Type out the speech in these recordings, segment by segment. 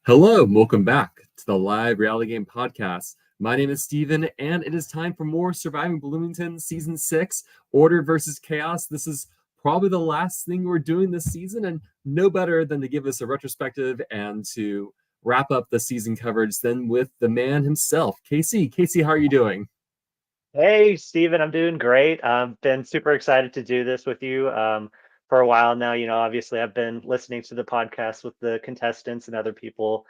Hello, and welcome back to the live reality game podcast. My name is Steven, and it is time for more Surviving Bloomington Season 6, Order versus Chaos. This is probably the last thing we're doing this season, and no better than to give us a retrospective and to wrap up the season coverage than with the man himself, Casey. Casey, how are you doing? Hey, Steven, I'm doing great. I've been super excited to do this with you for a while now. Obviously, I've been listening to the podcast with the contestants and other people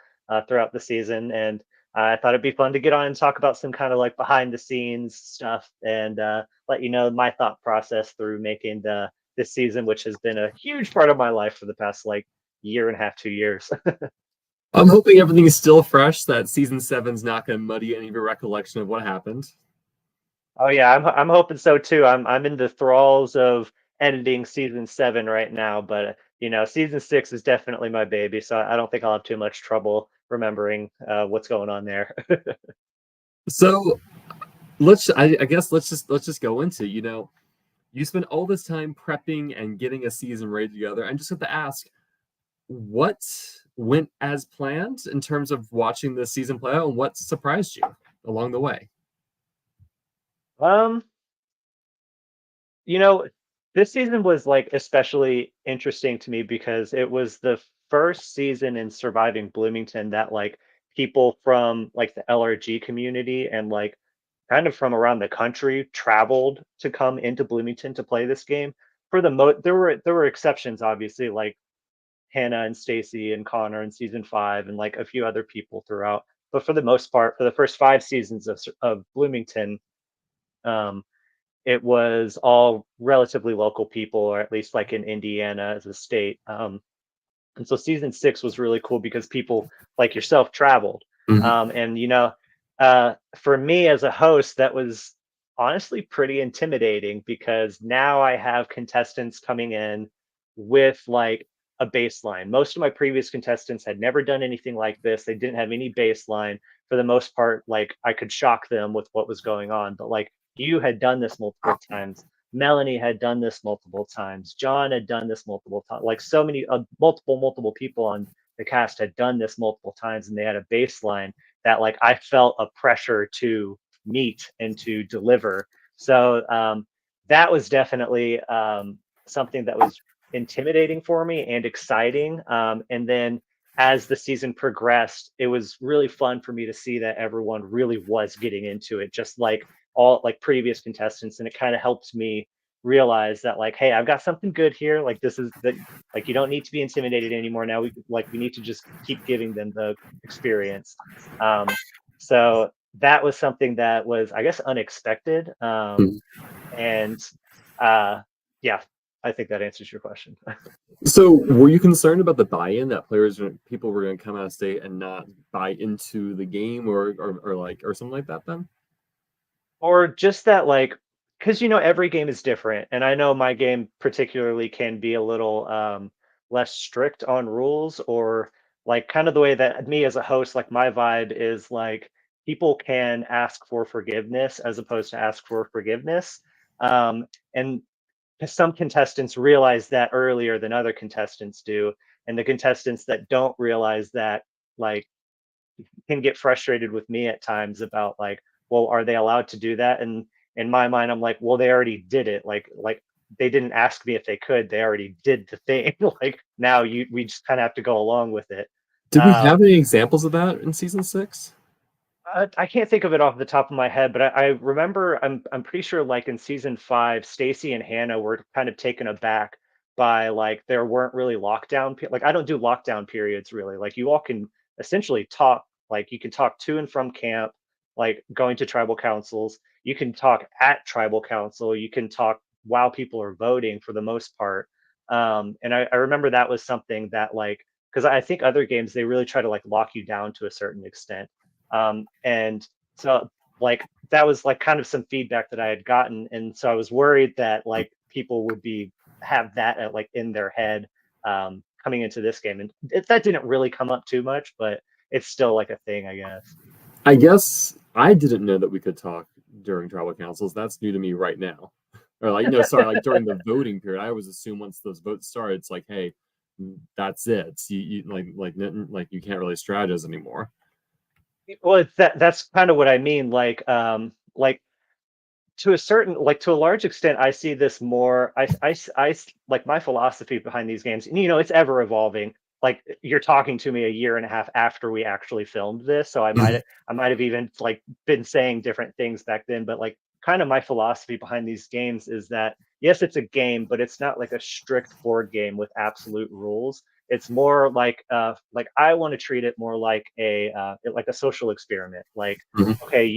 throughout the season, and I thought it'd be fun to get on and talk about some kind of like behind the scenes stuff and let you know my thought process through making this season, which has been a huge part of my life for the past like year and a half, 2 years. I'm hoping everything is still fresh, that Season 7's not going to muddy any of your recollection of what happened. Oh yeah, I'm hoping so too. I'm in the thralls of editing season 7 right now, but season 6 is definitely my baby, so I don't think I'll have too much trouble remembering what's going on there. So I guess let's just go into, you spent all this time prepping and getting a season ready together. I'm just going to ask, what went as planned in terms of watching the season play out, and what surprised you along the way? Um, you know, this season was like especially interesting to me because it was the first season in Surviving Bloomington that like people from like the LRG community and like kind of from around the country traveled to come into Bloomington to play this game. For the there were exceptions, obviously, like Hannah and Stacy and Connor in season 5 and like a few other people throughout. But for the most part, for the first 5 seasons of Bloomington, um, it was all relatively local people, or at least like in Indiana as a state. And so season 6 was really cool because people like yourself traveled. Mhm. And for me as a host, that was honestly pretty intimidating because now I have contestants coming in with like a baseline. Most of my previous contestants had never done anything like this. They didn't have any baseline. For the most part, like I could shock them with what was going on. But like you had done this multiple times. Melanie had done this multiple times. John had done this multiple times. Like so many multiple people on the cast had done this multiple times, and they had a baseline that like I felt a pressure to meet and to deliver. So that was definitely something that was intimidating for me and exciting. And then as the season progressed, it was really fun for me to see that everyone really was getting into it, just like all like previous contestants, and it kind of helped me realize that like, hey, I've got something good here. Like this is that like you don't need to be intimidated anymore. Now we need to just keep giving them the experience. Um, so that was something that was, I guess, unexpected. And yeah, I think that answers your question. So, were you concerned about the buy-in, that people were going to come out of state and not buy into the game, or something like that? Then, Or just that like, because every game is different, and I know my game particularly can be a little less strict on rules, or like kind of the way that me as a host, like my vibe is like people can ask for forgiveness as opposed to ask for forgiveness. And some contestants realize that earlier than other contestants do, and the contestants that don't realize that like can get frustrated with me at times about like, well, are they allowed to do that? And in my mind, I'm like, well, they already did it. Like they didn't ask me if they could. They already did the thing. Like now we just kind of have to go along with it. did we have Um, any examples of that in season 6? I can't think of it off the top of my head, but I remember I'm pretty sure like in season 5, Stacy and Hannah were kind of taken aback by like there weren't really like I don't do lockdown periods really. Like you all can essentially talk, like you can talk to and from camp, like going to tribal councils. You can talk at tribal council. You can talk while people are voting for the most part. And I remember that was something that like because I think other games they really try to like lock you down to a certain extent. And so like that was like kind of some feedback that I had gotten, and so I was worried that like people would be have that like in their head coming into this game, and that didn't really come up too much, but it's still like a thing, I guess. I guess I didn't know that we could talk during tribal councils. That's new to me right now. Or like, no, sorry, like during the voting period, I always assume once those votes start, it's like, hey, that's it. You like you can't really strategize anymore. Well, that's kind of what I mean. Like to a certain, like to a large extent, I see this more. Like my philosophy behind these games, and it's ever evolving. Like you're talking to me a year and a half after we actually filmed this, so Mhm. I might have even like been saying different things back then. But like kind of my philosophy behind these games is that yes, it's a game, but it's not like a strict board game with absolute rules. It's more like I want to treat it more like a social experiment. Like Mhm. okay,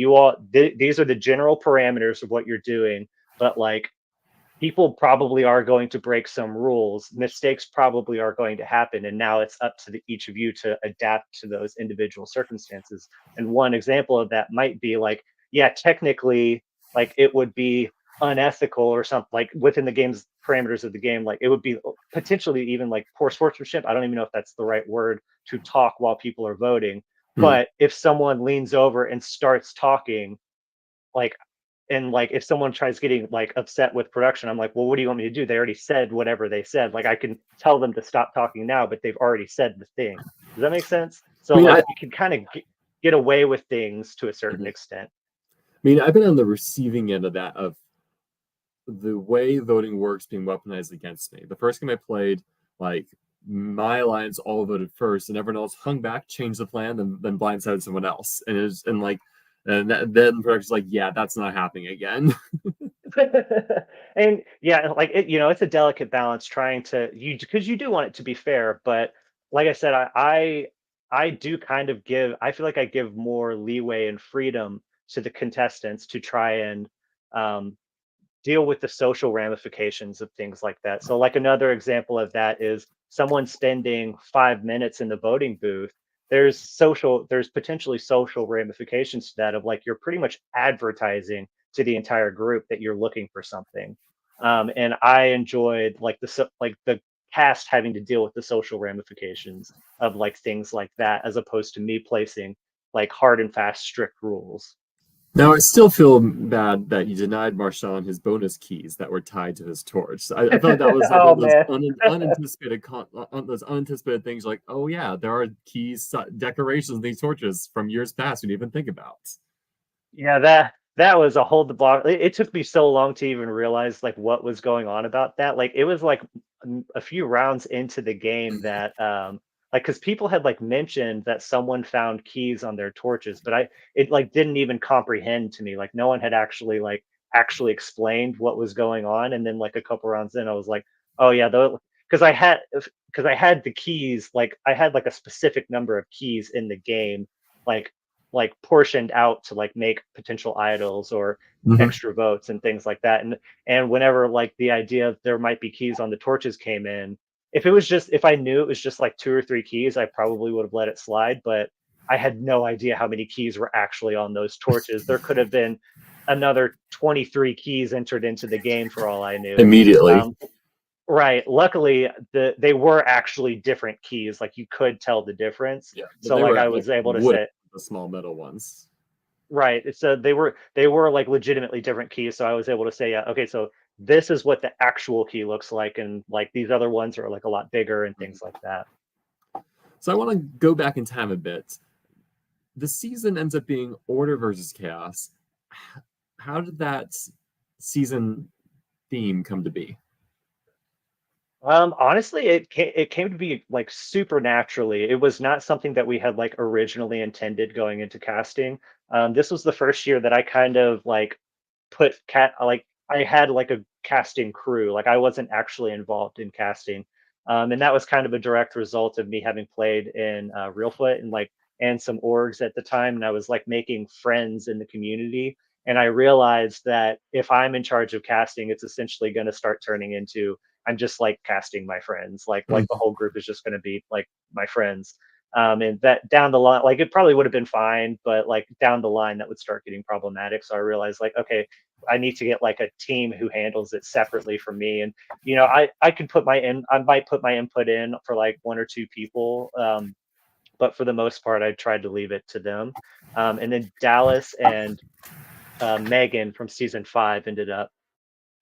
these are the general parameters of what you're doing, but like people probably are going to break some rules. Mistakes probably are going to happen. And now it's up to each of you to adapt to those individual circumstances. And one example of that might be like, yeah, technically, like it would be unethical or something like within the game's parameters of the game, like it would be potentially even like poor sportsmanship. I don't even know if that's the right word to talk while people are voting. Mhm. But if someone leans over and starts talking, like and like if someone tries getting like upset with production, I'm like, well, what do you want me to do? They already said whatever they said. Like I can tell them to stop talking now, but they've already said the thing. Does that make sense? I So mean, like you can kind of get away with things to a certain mhm. extent. I mean, I've been on the receiving end of that, of the way voting works being weaponized against me. The first game I played, like my alliance all voted first, and everyone else hung back, changed the plan, and then blindsided someone else. And then production's like, yeah, that's not happening again. And yeah, like it's a delicate balance trying to you because you do want it to be fair, but like I said, I do kind of give. I feel like I give more leeway and freedom to the contestants to try and um, deal with the social ramifications of things like that. So, like another example of that is someone spending 5 minutes in the voting booth. There's potentially social ramifications to that of like you're pretty much advertising to the entire group that you're looking for something. And I enjoyed like like the cast having to deal with the social ramifications of like things like that, as opposed to me placing like hard and fast strict rules. Now, I still feel bad that you denied Marshawn his bonus keys that were tied to his torch. I thought that was like one Oh of those man. those unanticipated things. Like, oh yeah, there are keys, decorations in these torches from years past we didn't even think about. Yeah, that was a hold the block. It took me so long to even realize like what was going on about that. Like it was like a few rounds into the game that like because people had like mentioned that someone found keys on their torches, but it like didn't even comprehend to me. Like no one had actually explained what was going on. And then like a couple rounds in, I was like, oh yeah, though because I had the keys, like I had like a specific number of keys in the game, like portioned out to like make potential idols or Mhm. extra votes and things like that. And whenever like the idea of there might be keys on the torches came in, if I knew it was just like two or three keys, I probably would have let it slide. But I had no idea how many keys were actually on those torches. There could have been another 23 keys entered into the game for all I knew. Immediately. Um, right. Luckily, they were actually different keys. Like you could tell the difference. Yeah, but So they like were I like was able to wood, say, the small metal ones. right. So they were like legitimately different keys. So I was able to say, yeah, okay, so this is what the actual key looks like, and like these other ones are like a lot bigger and things Mhm. like that. So I want to go back in time a bit. The season ends up being Order versus Chaos. How did that season theme come to be? Honestly, it came to be like super naturally. It was not something that we had like originally intended going into casting. This was the first year that I kind of like put cat like I had like a casting crew. Like I wasn't actually involved in casting. And that was kind of a direct result of me having played in Realfoot and some orgs at the time. And I was like making friends in the community. And I realized that if I'm in charge of casting, it's essentially going to start turning into I'm just like casting my friends. Like the Mhm. whole group is just going to be like my friends. And that down the line, like it probably would have been fine, but like down the line, that would start getting problematic. So I realized like, okay, I need to get like a team who handles it separately from me. And I can I might put my input in for like one or two people, but for the most part, I tried to leave it to them. And then Dallas and Megan from season 5 ended up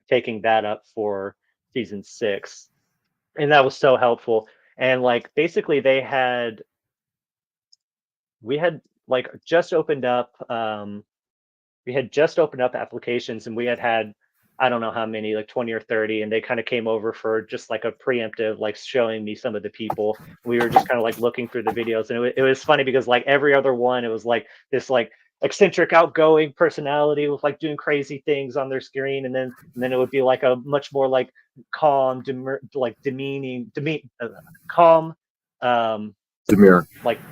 taking that up for season 6, and that was so helpful. And like basically we had like just opened up we had just opened up applications, and we had I don't know how many, like 20 or 30, and they kind of came over for just like a preemptive, like showing me some of the people. We were just kind of like looking through the videos, and it was funny because like every other one, it was like this like eccentric, outgoing personality with like doing crazy things on their screen, and then it would be like a much more like calm, like calm, um, Demir. like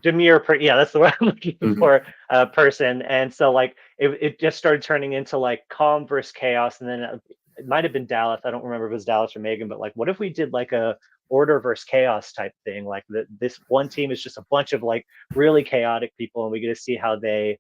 yeah, that's the word I'm looking Mhm. for, person. And so like it just started turning into like calm versus chaos, and then it might have been Dallas. I don't remember if it was Dallas or Megan, but like, what if we did like a order versus chaos type thing? Like this one team is just a bunch of like really chaotic people, and we get to see how they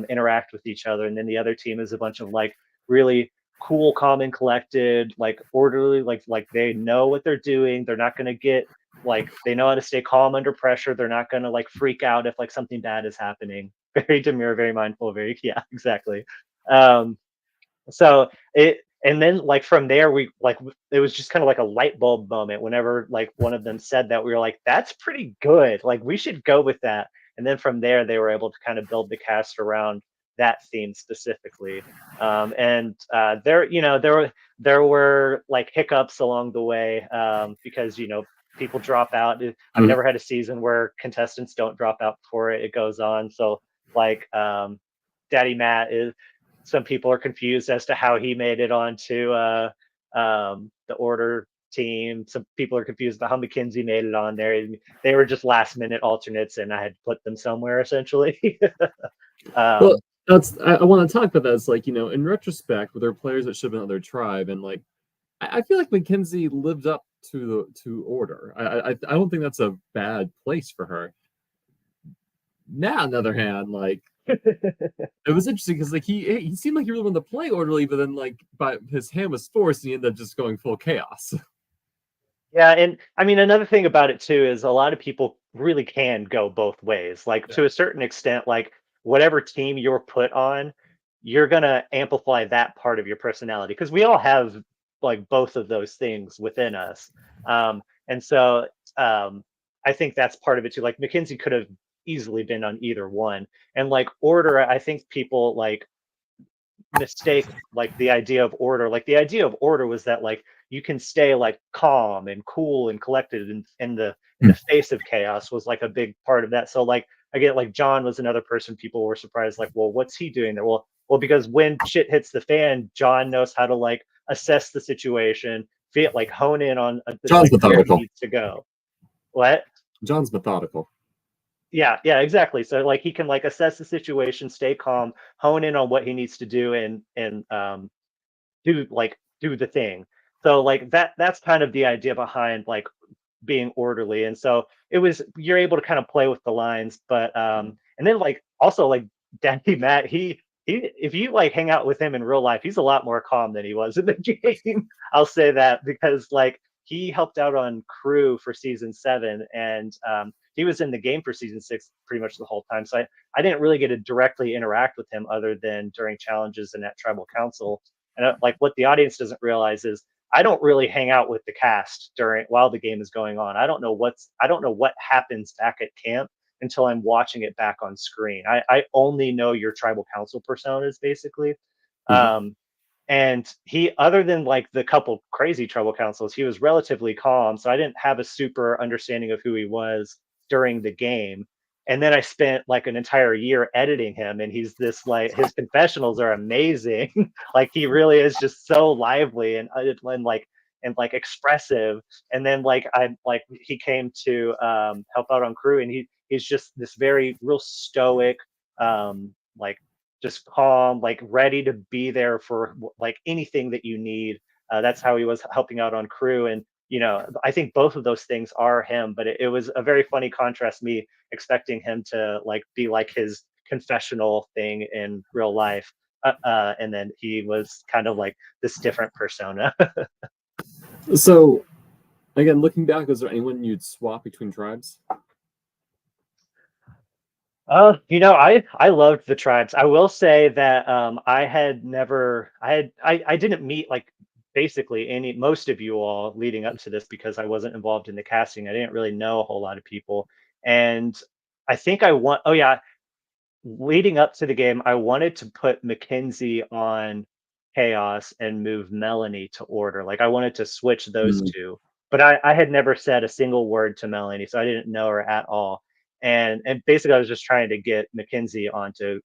interact with each other, and then the other team is a bunch of like really cool, calm, and collected, like orderly, like they know what they're doing. They're not going to get like, they know how to stay calm under pressure. They're not going to like freak out if like something bad is happening. Very demure, very mindful, very yeah, exactly. Um, so it, and then like from there we like it was just kind of like a light bulb moment whenever like one of them said that. We were like, that's pretty good, like we should go with that. And then from there they were able to kind of build the cast around that theme specifically. And there, there were like hiccups along the way, because people drop out. I've Mhm. never had a season where contestants don't drop out before it goes on. So like, Daddy Matt is, some people are confused as to how he made it onto the order team. Some people are confused about how McKinsey made it on there. They were just last minute alternates, and I had to put them somewhere essentially. Well, um, I want to talk about that. It's like, in retrospect, with their players that should have been on their tribe, and like I feel like Mackenzie lived up to order. I don't think that's a bad place for her. Now, on the other hand, like it was interesting because like he seemed like he really wanted to play orderly, but then like by his hand was forced, and he ended up just going full chaos. yeah, and I mean another thing about it too is a lot of people really can go both ways. Like Yeah. to a certain extent, like whatever team you're put on, you're gonna amplify that part of your personality, because we all have like both of those things within us. And so I think that's part of it too. Like McKinsey could have easily been on either one. And like order, I think people like mistake like the idea of order. Like the idea of order was that like you can stay like calm and cool and collected in the face of chaos, was like a big part of that. So like again, like John was another person people were surprised, like, well, what's he doing there? Well, because when shit hits the fan, John knows how to like assess the situation, feel like hone in on John's like where he methodical. needs to go. What? John's methodical. Yeah, exactly. So like he can like assess the situation, stay calm, hone in on what he needs to do, and do the thing. So like that's kind of the idea behind like being orderly. And so it was, you're able to kind of play with the lines. But and then like also like Daddy Matt, he if you like hang out with him in real life, he's a lot more calm than he was in the game. I'll say that because like he helped out on crew for season 7, and he was in the game for season 6 pretty much the whole time. So I didn't really get to directly interact with him other than during challenges and at tribal council. And like what the audience doesn't realize is I don't really hang out with the cast during while the game is going on. I don't know what happens back at camp until I'm watching it back on screen. I only know your tribal council personas basically. Mhm. Um, and he, other than like the couple crazy tribal councils, he was relatively calm. So I didn't have a super understanding of who he was during the game. And then I spent like an entire year editing him, and he's this like, his confessionals are amazing. Like he really is just so lively and like expressive. And then like I like he came to help out on crew, and he's just this very real stoic, like just calm, like ready to be there for like anything that you need. That's how he was helping out on crew. And I think both of those things are him. But it was a very funny contrast, me expecting him to like be like his confessional thing in real life, and then he was kind of like this different persona. So again, looking back, is there anyone you'd swap between tribes? I loved the tribes. I will say that I had never, I didn't meet like basically most of you all leading up to this, because I wasn't involved in the casting. I didn't really know a whole lot of people. And I think oh yeah, leading up to the game, I wanted to put Mackenzie on Chaos and move Melanie to Order. Like I wanted to switch those Mm. two, but I had never said a single word to Melanie, so I didn't know her at all. And basically, I was just trying to get Mackenzie onto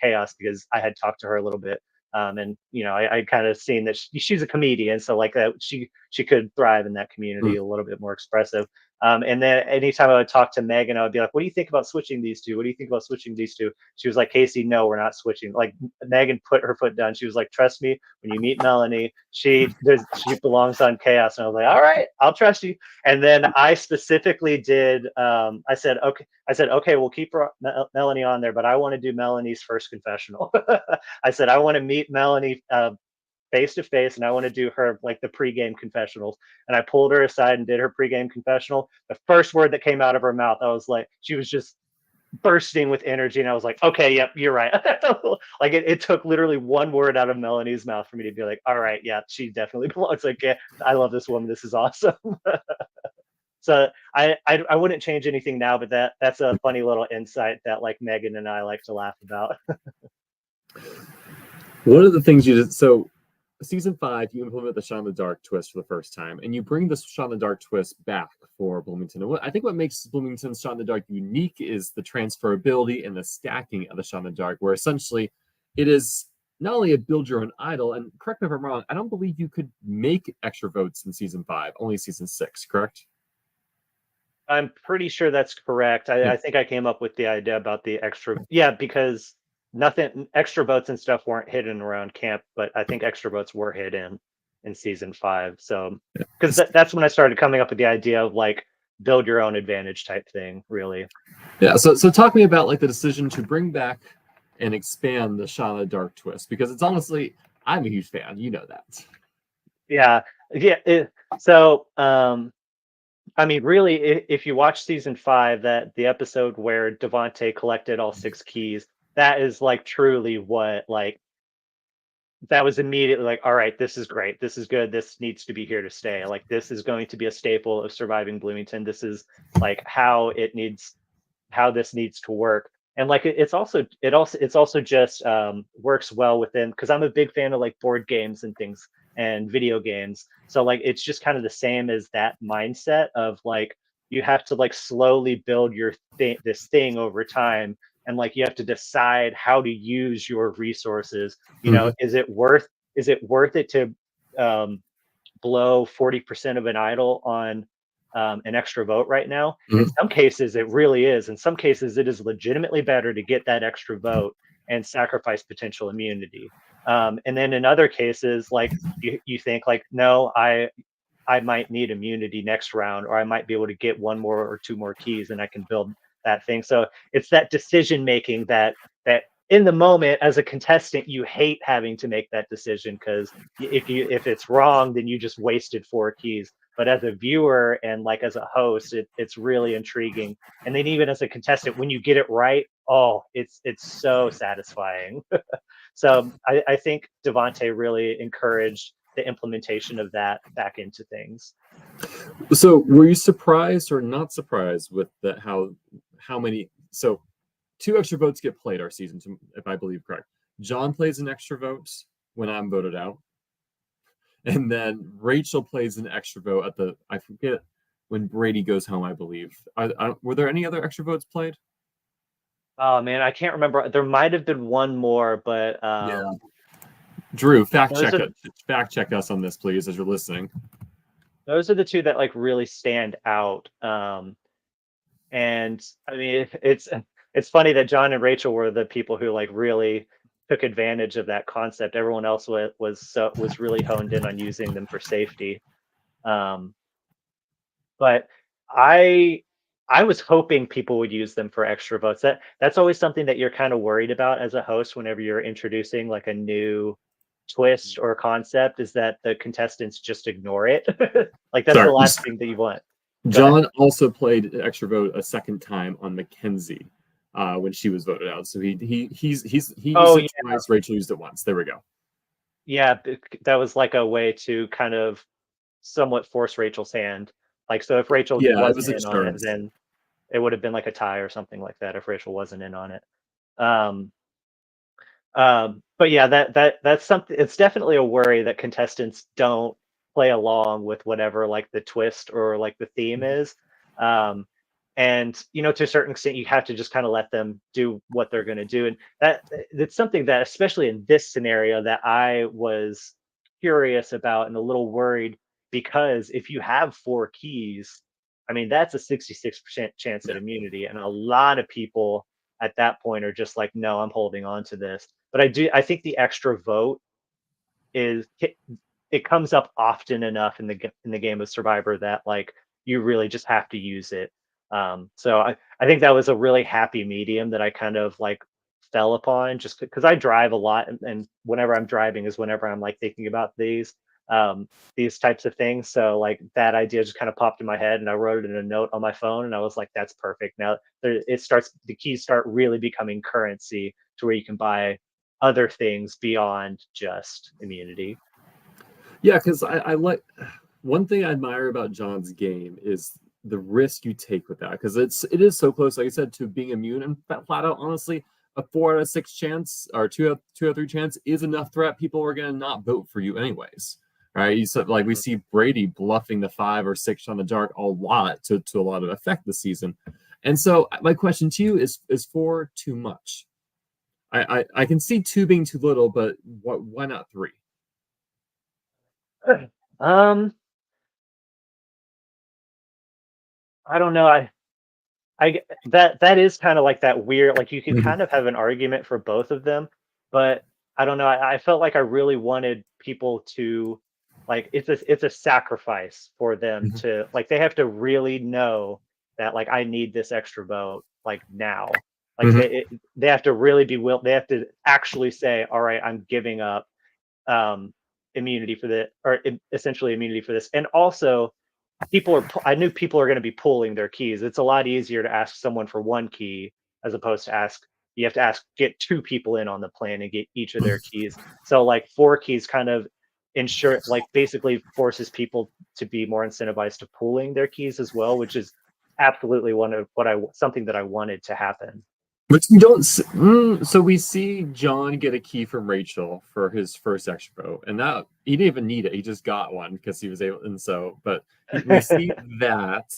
Chaos because I had talked to her a little bit, and I kind of seen that she's a comedian, so like that she could thrive in that community, Mm. a little bit more expressive. And then anytime I would talk to Megan, I would be like, "What do you think about switching these two? What do you think about switching these two?" She was like, "Casey, no, we're not switching." Like Megan put her foot down. She was like, "Trust me, when you meet Melanie, she belongs on Chaos." And I was like, "All right, I'll trust you." And then I specifically did. I said, "Okay, we'll keep Melanie on there, but I want to do Melanie's first confessional." I said, "I want to meet Melanie." Face to face, and I want to do her like the pregame confessionals. And I pulled her aside and did her pregame confessional. The first word that came out of her mouth, I was like, she was just bursting with energy, and I was like, "Okay, yep, you're right." Like it took literally one word out of Melanie's mouth for me to be like, "All right, yeah, she definitely belongs." Like, yeah, I love this woman. This is awesome. So I wouldn't change anything now, but that's a funny little insight that like Megan and I like to laugh about. One of the things you did, so season 5, you implement the Shot in the Dark twist for the first time, and you bring the Shot in the Dark twist back for Bloomington. And I think what makes Bloomington's Shot in the Dark unique is the transferability and the stacking of the Shot in the Dark, where essentially it is not only a build your own idol, and correct me if I'm wrong, I don't believe you could make extra votes in season 5, only season 6, correct? I'm pretty sure that's correct. Yeah. I think I came up with the idea about the extra, yeah, because nothing extra boats and stuff weren't hidden around camp, but I think extra boats were hidden in season 5. So because that's when I started coming up with the idea of like build your own advantage type thing, really. Yeah. So talk to me about like the decision to bring back and expand the Shot in the Dark twist, because it's honestly, I'm a huge fan. You know that. Yeah, yeah. So I mean, really, if you watch season 5, that the episode where Devontae collected all 6 keys, that is like truly what like that was immediately like, all right, this is great. This is good. This needs to be here to stay. Like this is going to be a staple of Surviving Bloomington. This is like how this needs to work. And like it's also just works well within, because I'm a big fan of like board games and things and video games. So like it's just kind of the same as that mindset of like you have to like slowly build this thing over time, and like you have to decide how to use your resources. Mhm. Is it worth it to um, blow 40% of an idol on an extra vote right now? In Mhm. some cases, it really is. In some cases, it is legitimately better to get that extra vote and sacrifice potential immunity. And then in other cases, like you think like, no, I might need immunity next round, or I might be able to get one more or two more keys, and I can build that thing. So it's that decision making that in the moment as a contestant you hate having to make that decision, because if it's wrong, then you just wasted 4 keys. But as a viewer and like as a host, it's really intriguing. And then even as a contestant, when you get it right, oh, it's so satisfying. So I think Devontae really encouraged the implementation of that back into things. So were you surprised or not surprised with how many, so 2 extra votes get played our season, if I believe correct. John plays an extra vote when I'm voted out, and then Rachel plays an extra vote at I forget, when Brady goes home, I believe. Were there any other extra votes played? Oh man, I can't remember. There might have been one more, but Yeah. Drew, those are fact check us on this, please, as you're listening. those are the two that like really stand out. And I mean, it's funny that John and Rachel were the people who like really took advantage of that concept. Everyone else was really honed in on using them for safety. Um, but I I was hoping people would use them for extra votes. That's always something that you're kind of worried about as a host whenever you're introducing like a new twist or concept, is that the contestants just ignore it. Like that's the Sorry. last thing that you want. Go ahead. John also played an extra vote a second time on Mackenzie when she was voted out. So he used Oh it twice. Rachel used it once. There we go. Yeah, that was like a way to kind of somewhat force Rachel's hand. Like, so if Rachel Yeah, it wasn't was in on it, insurance. then it would have been like a tie or something like that if Rachel wasn't in on it. Um, but yeah, that's something. It's definitely a worry that contestants don't play along with whatever like the twist or like the theme is. Um, and to a certain extent, you have to just kind of let them do what they're going to do, and that's something that, especially in this scenario, that I was curious about and a little worried, because if you have four keys, I mean that's a 66% chance at immunity, and a lot of people at that point are just like, no, I'm holding on to this. But I think the extra vote is it comes up often enough in the game of Survivor that like you really just have to use it. So I think that was a really happy medium that I kind of like fell upon, just because I drive a lot, and whenever I'm driving is whenever I'm like thinking about these types of things. So like that idea just kind of popped in my head, and I wrote it in a note on my phone, and I was like, that's perfect. Now the keys start really becoming currency to where you can buy other things beyond just immunity. Yeah, because I like one thing I admire about John's game is the risk you take with that, because it is so close, like I said, to being immune, and flat out, honestly, a 4 out of 6 chance or two out of 3 chance is enough threat. People are gonna not vote for you anyways, right? You said like we Mhm. see Brady bluffing the 5 or 6 on the dark a lot to a lot of effect this season, and so my question to you is 4 too much? I can see 2 being too little, but why not 3? Um, I don't know. That is kind of like that weird, like you could Mhm, kind of have an argument for both of them, but I don't know. I felt like I really wanted people to like it's a sacrifice for them mhm, to like they have to really know that like I need this extra vote like now. Like mhm. they have to really be they have to actually say, all right, I'm giving up um immunity for the or essentially immunity for this. And also I knew people are going to be pulling their keys. It's a lot easier to ask someone for one key as opposed to you have to get two people in on the plan and get each of their keys. So like four keys kind of ensure like basically forces people to be more incentivized to pooling their keys as well, which is absolutely one of something that I wanted to happen. Which we don't. So we see John get a key from Rachel for his first extra vote, and that he didn't even need it. He just got one because he was able. And so, but we see that,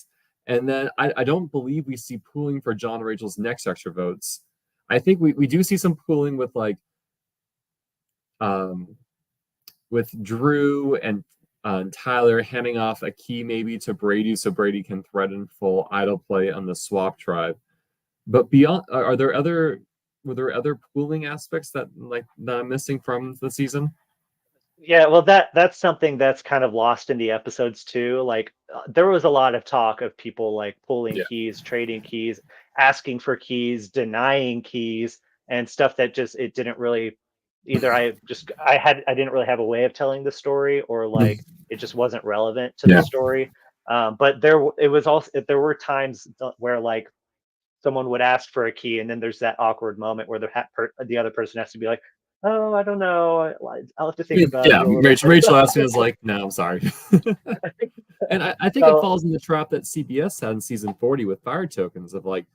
and then I don't believe we see pooling for John and Rachel's next extra votes. I think we do see some pooling with like um with Drew and Tyler handing off a key maybe to Brady so Brady can threaten full idle play on the swap tribe. But beyond, are there other were there other pooling aspects that I'm missing from the season? Yeah, well, that's something that's kind of lost in the episodes too. Like, there was a lot of talk of people like pulling Yeah. keys, trading keys, asking for keys, denying keys, and stuff that just it didn't really either. I didn't really have a way of telling the story, or like it just wasn't relevant to the Yeah. story. But it was also there were times where like someone would ask for a key, and then there's that awkward moment where the other person has to be like, "Oh, I don't know. I'll have to think about it Yeah. a little Rachel bit." Asking is like, no, I'm sorry. And I think it So falls in the trap that CBS had in season 40 with fire tokens of like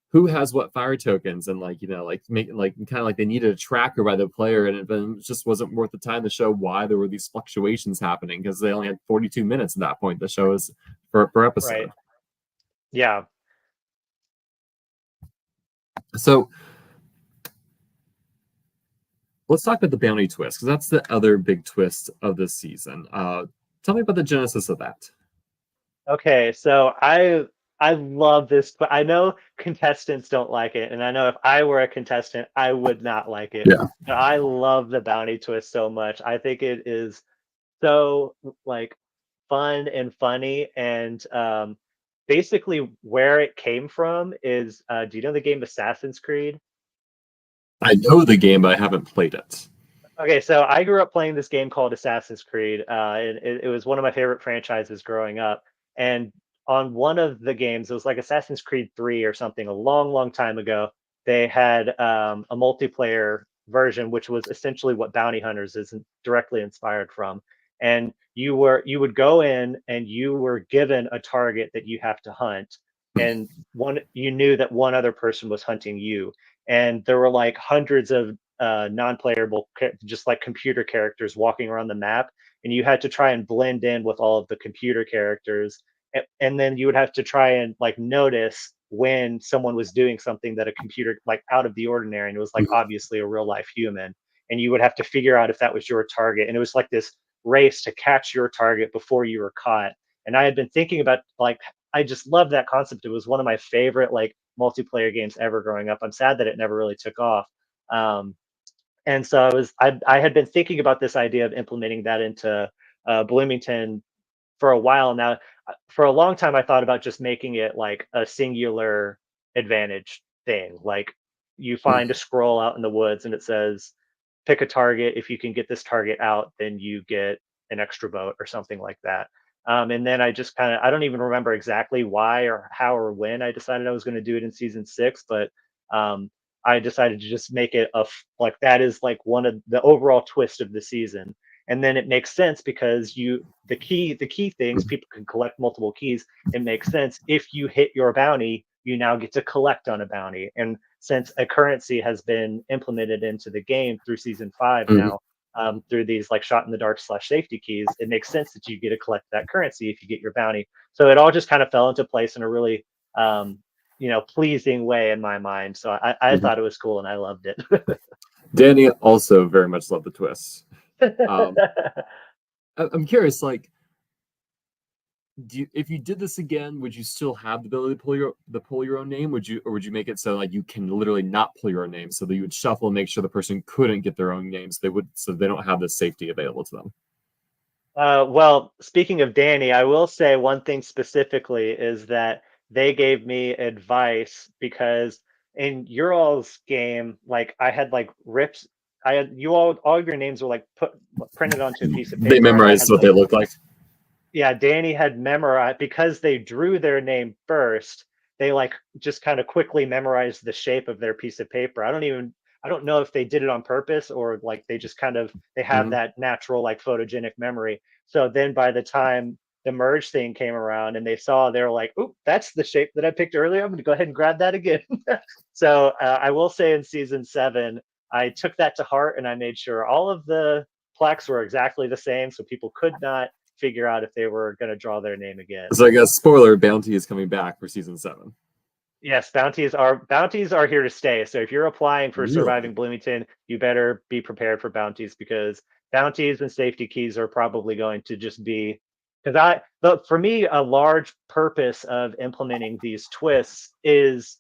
who has what fire tokens and like like making like kind of like they needed a tracker by the player and it just wasn't worth the time to show why there were these fluctuations happening because they only had 42 minutes at that point the show is per right, episode. yeah. So let's talk about the bounty twist because that's the other big twist of this season. Tell me about the genesis of that. Okay, so I love this, but I know contestants don't like it, and I know if I were a contestant, I would not like it. Yeah. But I love the bounty twist so much. I think it is so like fun and funny, and basically where it came from is do you know the game Assassin's Creed? I know the game, but I haven't played it. Okay, so I grew up playing this game called Assassin's Creed. And it was one of my favorite franchises growing up. And on one of the games, it was like Assassin's Creed 3 or something a long, long time ago. They had a multiplayer version, which was essentially what Bounty Hunters is directly inspired from. And you would go in and you were given a target that you have to hunt, and one you knew that one other person was hunting you, and there were like hundreds of non-playable, just like computer characters walking around the map, and you had to try and blend in with all of the computer characters, and then you would have to try and like notice when someone was doing something that a computer like out of the ordinary, and it was like obviously a real life human, and you would have to figure out if that was your target, and it was like this race to catch your target before you were caught. And I had been thinking about like, I just love that concept. It was one of my favorite like multiplayer games ever growing up. I'm sad that it never really took off. um, and so I had been thinking about this idea of implementing that into Bloomington for a while now. For a long time, I thought about just making it like a singular advantage thing. Like you find a scroll out in the woods and it says, pick a target. If you can get this target out, then you get an extra vote or something like that. And then I just kind of, I don't even remember exactly why or how or when I decided I was going to do it in season 6, but um, I decided to just make it like that is like one of the overall twist of the season. And then it makes sense because the key things, people can collect multiple keys. It makes sense if you hit your bounty, you now get to collect on a bounty. And since a currency has been implemented into the game through season 5 Mhm. now, through these like shot in the dark / safety keys, it makes sense that you get to collect that currency if you get your bounty. So it all just kind of fell into place in a really um, pleasing way in my mind. So I Mhm. thought it was cool and I loved it. Danny also very much loved the twists. Um, I'm curious, like, if you did this again, would you still have the ability to pull your own name? Would you make it so like you can literally not pull your own name, so that you would shuffle and make sure the person couldn't get their own names? So they don't have the safety available to them. Well, speaking of Danny, I will say one thing specifically is that they gave me advice because in your all's game, like I had like rips, I had all of your names were like printed onto a piece of They paper, and I memorized had what they like, look like. yeah, Danny had memorized because they drew their name first. They like just kind of quickly memorized the shape of their piece of paper. I don't know if they did it on purpose or like they just kind of they have Mhm. that natural like photogenic memory. So then by the time the merge thing came around and they saw, they were like, "Oop, that's the shape that I picked earlier. I'm going to go ahead and grab that again." So I will say in season 7, I took that to heart and I made sure all of the plaques were exactly the same, so people could not figure out if they were going to draw their name again. So I guess spoiler: Bounty is coming back for season 7. Yes, bounties are here to stay. So if you're applying for Really? Surviving Bloomington, you better be prepared for bounties because bounties and safety keys are probably going to just be because for me a large purpose of implementing these twists is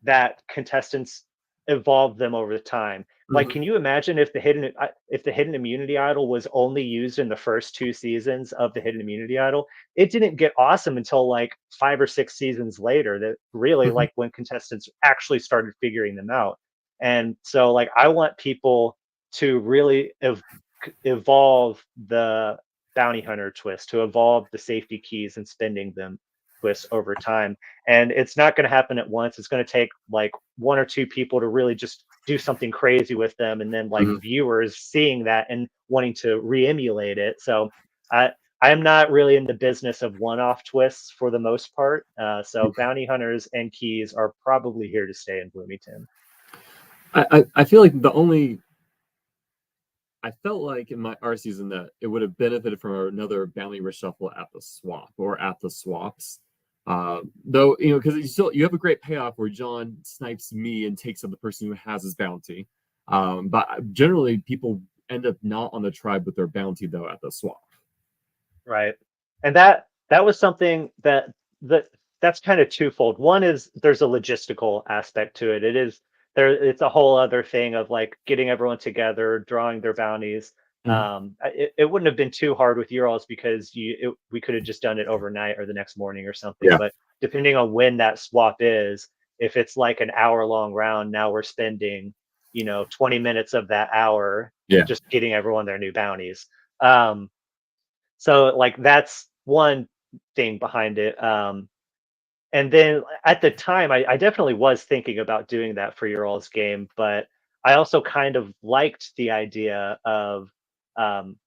that contestants evolve them over the time. Like, Mhm. can you imagine if the hidden immunity idol was only used in the first 2 seasons of the hidden immunity idol? It didn't get awesome until like 5 or 6 seasons later, that really Mhm. like when contestants actually started figuring them out. And so like I want people to really evolve the bounty hunter twist, to evolve the safety keys and spending them twists over time. And it's not going to happen at once. It's going to take like 1 or 2 people to really just do something crazy with them, and then like Mhm. viewers seeing that and wanting to re-emulate it. So I am not really in the business of one-off twists for the most part. So bounty hunters and keys are probably here to stay in Bloomington. I feel like the only I felt like in my our season that it would have benefited from another bounty reshuffle at the swap or at the swaps. Though, because you have a great payoff where John snipes me and takes out the person who has his bounty. But generally people end up not on the tribe with their bounty though at the swap. Right. And that was something that that's kind of twofold. One is there's a logistical aspect to it. It's a whole other thing of like getting everyone together, drawing their bounties. Mhm. It wouldn't have been too hard with Urals because we could have just done it overnight or the next morning or something. Yeah, But depending on when that swap is, if it's like an hour long round, now we're spending, 20 minutes of that hour yeah. just getting everyone their new bounties. Um, so like that's one thing behind it. And then at the time, I definitely was thinking about doing that for your all's game, but I also kind of liked the idea of um,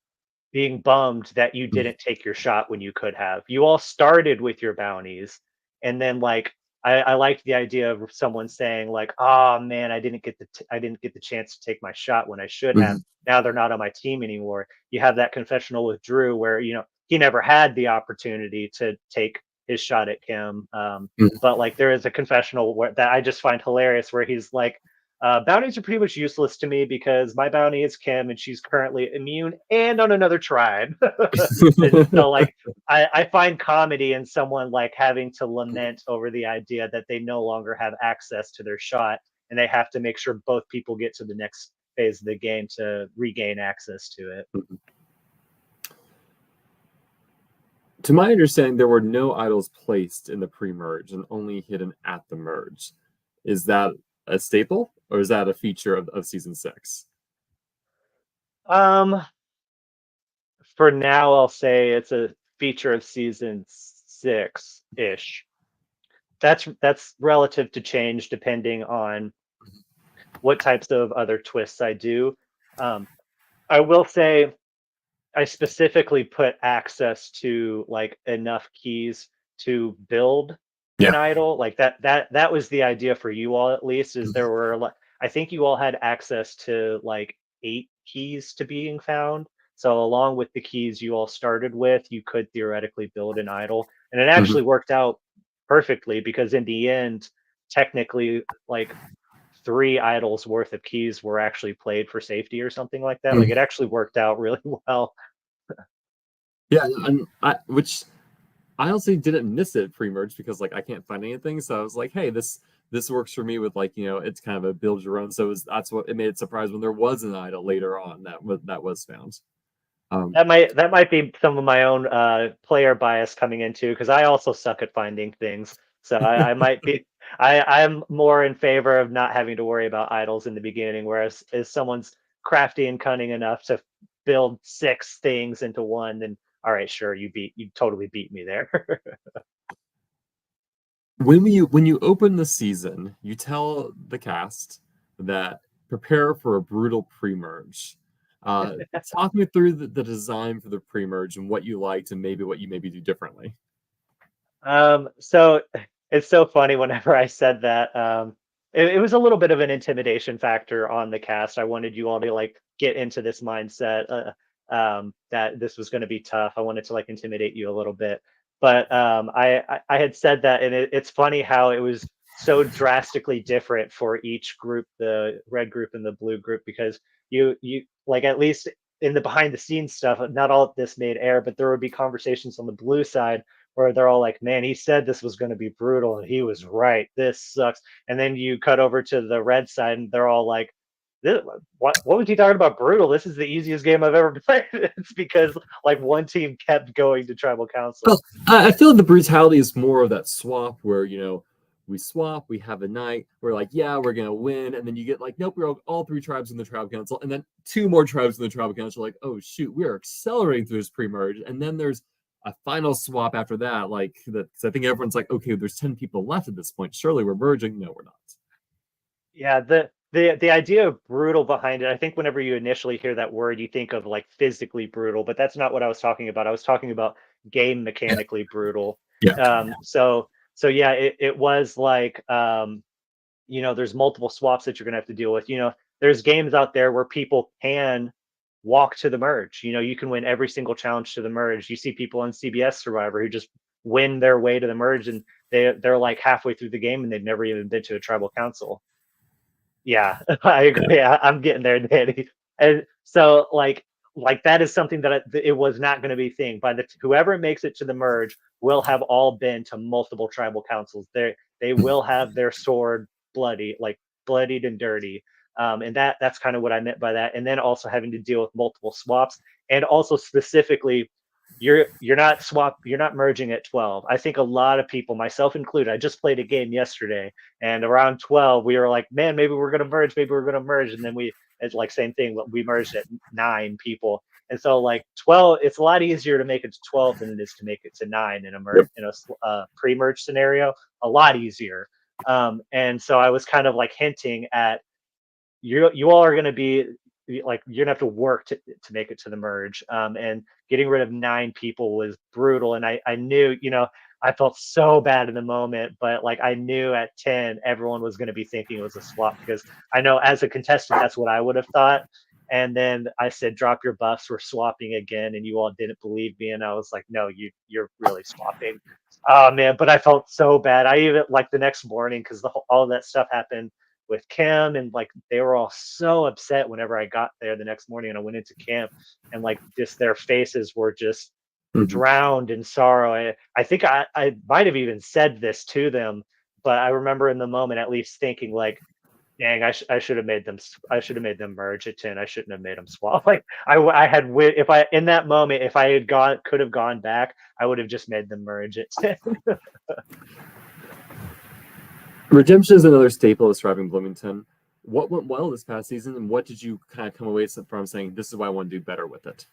being bummed that you Mhm. didn't take your shot when you could have. You all started with your bounties, and then like I liked the idea of someone saying like, "Oh man, I didn't get the chance to take my shot when I should have. Mhm. Now they're not on my team anymore." You have that confessional with Drew where he never had the opportunity to take his shot at Kim. Mhm. But like there is a confessional that I just find hilarious where he's like, bounties are pretty much useless to me because my bounty is Kim and she's currently immune and on another tribe. And so, like, I find comedy in someone like having to lament over the idea that they no longer have access to their shot and they have to make sure both people get to the next phase of the game to regain access to it. To my understanding, there were no idols placed in the pre-merge and only hidden at the merge. Is that a staple, or is that a feature of season 6? Um, for now, I'll say it's a feature of season 6 ish. That's relative to change depending on what types of other twists I do. Um, I will say I specifically put access to like enough keys to build an Yeah. idol. Like that was the idea for you all at least. Is there were I think you all had access to like 8 keys to being found. So along with the keys you all started with, you could theoretically build an idol, and it Mhm. actually worked out perfectly because in the end, technically, like 3 idols worth of keys were actually played for safety or something like that. Like Mhm. it actually worked out really well. Yeah, and which I honestly didn't miss it pre-merge because like I can't find anything, so I was like, hey, this works for me with like it's kind of a build your own. So that's what it made it surprise when there was an idol later on that was found. Um, That might be some of my own player bias coming into because I also suck at finding things. So I might be I'm more in favor of not having to worry about idols in the beginning, whereas if someone's crafty and cunning enough to build 6 things into one, then all right, sure, you totally beat me there. when you open the season, you tell the cast that prepare for a brutal pre-merge. Uh, Talk me through the design for the pre-merge and what you liked and maybe what you maybe do differently. So it's so funny whenever I said that. It was a little bit of an intimidation factor on the cast. I wanted you all to like get into this mindset that this was going to be tough. I wanted to like intimidate you a little bit, but I had said that, and it's funny how it was so drastically different for each group, the red group and the blue group, because you like at least in the behind the scenes stuff, not all of this made air, but there would be conversations on the blue side where they're all like, "Man, he said this was going to be brutal, and he was right. This sucks." And then you cut over to the red side, and they're all like, what was he talking about? Brutal? This is the easiest game I've ever played." It's because like one team kept going to tribal Well, council. I feel like the brutality is more of that swap where we swap, we have a night, we're like, yeah, we're gonna win, and then you get like, nope, we're all 3 tribes in the tribal council, and then 2 more tribes in the tribal council, like, oh shoot, we are accelerating through this pre-merge, and then there's a final swap after that, like that. Because I think everyone's like, okay, there's 10 people left at this point. Surely we're merging. No, we're not. Yeah, the idea of brutal behind it, I think whenever you initially hear that word, you think of like physically brutal, but that's not what I was talking about. I was talking about game Yeah, mechanically brutal. yeah. So yeah, it was like there's multiple swaps that you're gonna have to deal with. There's games out there where people can walk to the merge. You can win every single challenge to the merge. You see people on CBS Survivor who just win their way to the merge, and they're like halfway through the game and they've never even been to a tribal council. Yeah, I agree. I'm getting there, Danny. And so, like that is something that it was not going to be a thing. Whoever makes it to the merge will have all been to multiple tribal councils. They will have their sword bloody, like bloodied and dirty. And that's kind of what I meant by that. And then also having to deal with multiple swaps, and also specifically you're not merging at 12. I think a lot of people, myself included, I just played a game yesterday, and around 12 we were like, man, maybe we're gonna merge, and then it's like same thing, we merged at 9 people. And so like 12, it's a lot easier to make it to 12 than it is to make it to 9 in a Yep. pre-merge scenario. A lot easier. And so I was kind of like hinting at you all are going to be like, you're gonna have to work to make it to the merge. And getting rid of 9 people was brutal. And I knew, I felt so bad in the moment, but like I knew at 10 everyone was going to be thinking it was a swap, because I know as a contestant that's what I would have thought. And then I said, drop your buffs, we're swapping again, and you all didn't believe me, and I was like, no, you're really swapping. Oh man, but I felt so bad. I even, like, the next morning, because all of that stuff happened with Kim, and like they were all so upset whenever I got there the next morning and I went into camp, and like just their faces were just Mhm. drowned in sorrow. I think I might have even said this to them, but I remember in the moment at least thinking like, dang, I should have made them. I should have made them merge at 10. I shouldn't have made them swap. Like I had if I in that moment, if I had could have gone back, I would have just made them merge at 10. Redemption is another staple of Surviving Bloomington. What went well this past season, and what did you kind of come away from saying, this is why I want to do better with it?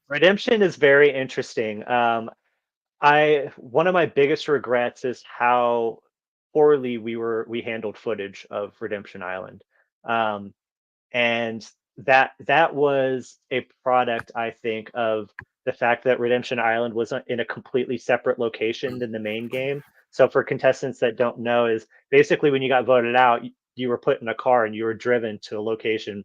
Redemption is very interesting. I One of my biggest regrets is how poorly we handled footage of Redemption Island. Um, and that was a product, I think, of the fact that Redemption Island was in a completely separate location than the main game. So for contestants that don't know, is basically when you got voted out, you were put in a car and you were driven to a location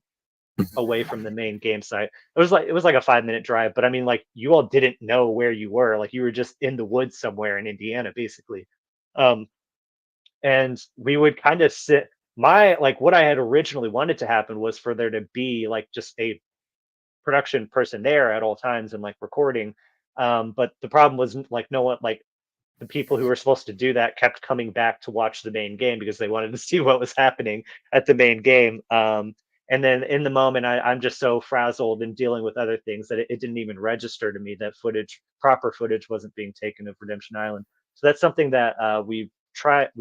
away from the main game site. It was like a 5-minute drive, but I mean, like, you all didn't know where you were. Like, you were just in the woods somewhere in Indiana, basically. Um, and we would kind of sit. My like what I had originally wanted to happen was for there to be like just a production person there at all times and like recording. But the problem was, like, no one, like, the people who were supposed to do that kept coming back to watch the main game because they wanted to see what was happening at the main game. And then in the moment, I'm just so frazzled and dealing with other things that it didn't even register to me that proper footage, wasn't being taken of Redemption Island. So that's something that we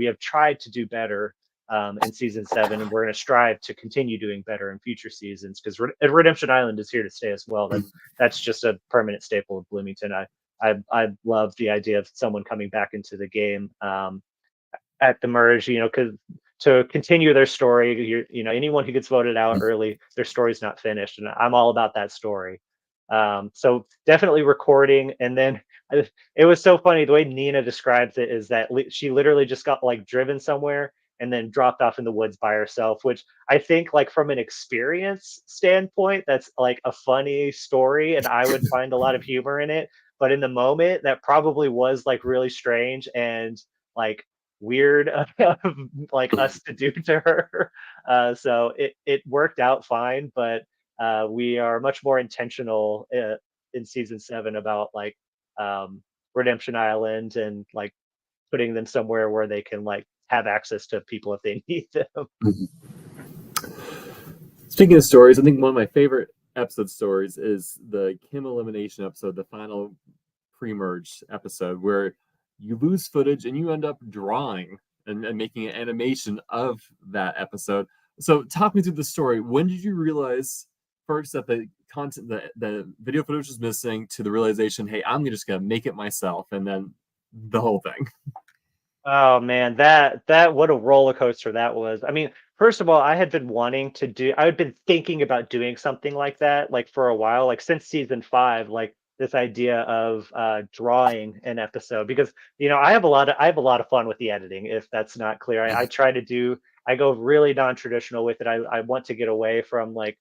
have tried to do better in season 7, and we're going to strive to continue doing better in future seasons, because Redemption Island is here to stay as well. That's just a permanent staple of Bloomington. I love the idea of someone coming back into the game at the merge, because to continue their story, anyone who gets voted out early, their story's not finished, and I'm all about that story. So definitely recording, and then it was so funny the way Nina describes it is that she literally just got like driven somewhere and then dropped off in the woods by herself, which I think, like, from an experience standpoint, that's like a funny story, and I would find a lot of humor in it. But in the moment, that probably was like really strange and like weird of like us to do to her. So it worked out fine, but we are much more intentional in season 7 about like um, Redemption Island, and like putting them somewhere where they can like have access to people if they need them. Speaking of stories, I think one of my favorite episode stories is the Kim elimination episode, the final pre-merge episode, where you lose footage and you end up drawing and making an animation of that episode. So talk me through the story. When did you realize first that the content, the video footage was missing, to the realization, hey, I'm just gonna make it myself, and then the whole thing? Oh man, that what a roller coaster that was. I mean, first of all, I had been thinking about doing something like that, like, for a while, like since season 5, like this idea of drawing an episode, because I have a lot of fun with the editing, if that's not clear. I go really non-traditional with it. I want to get away from like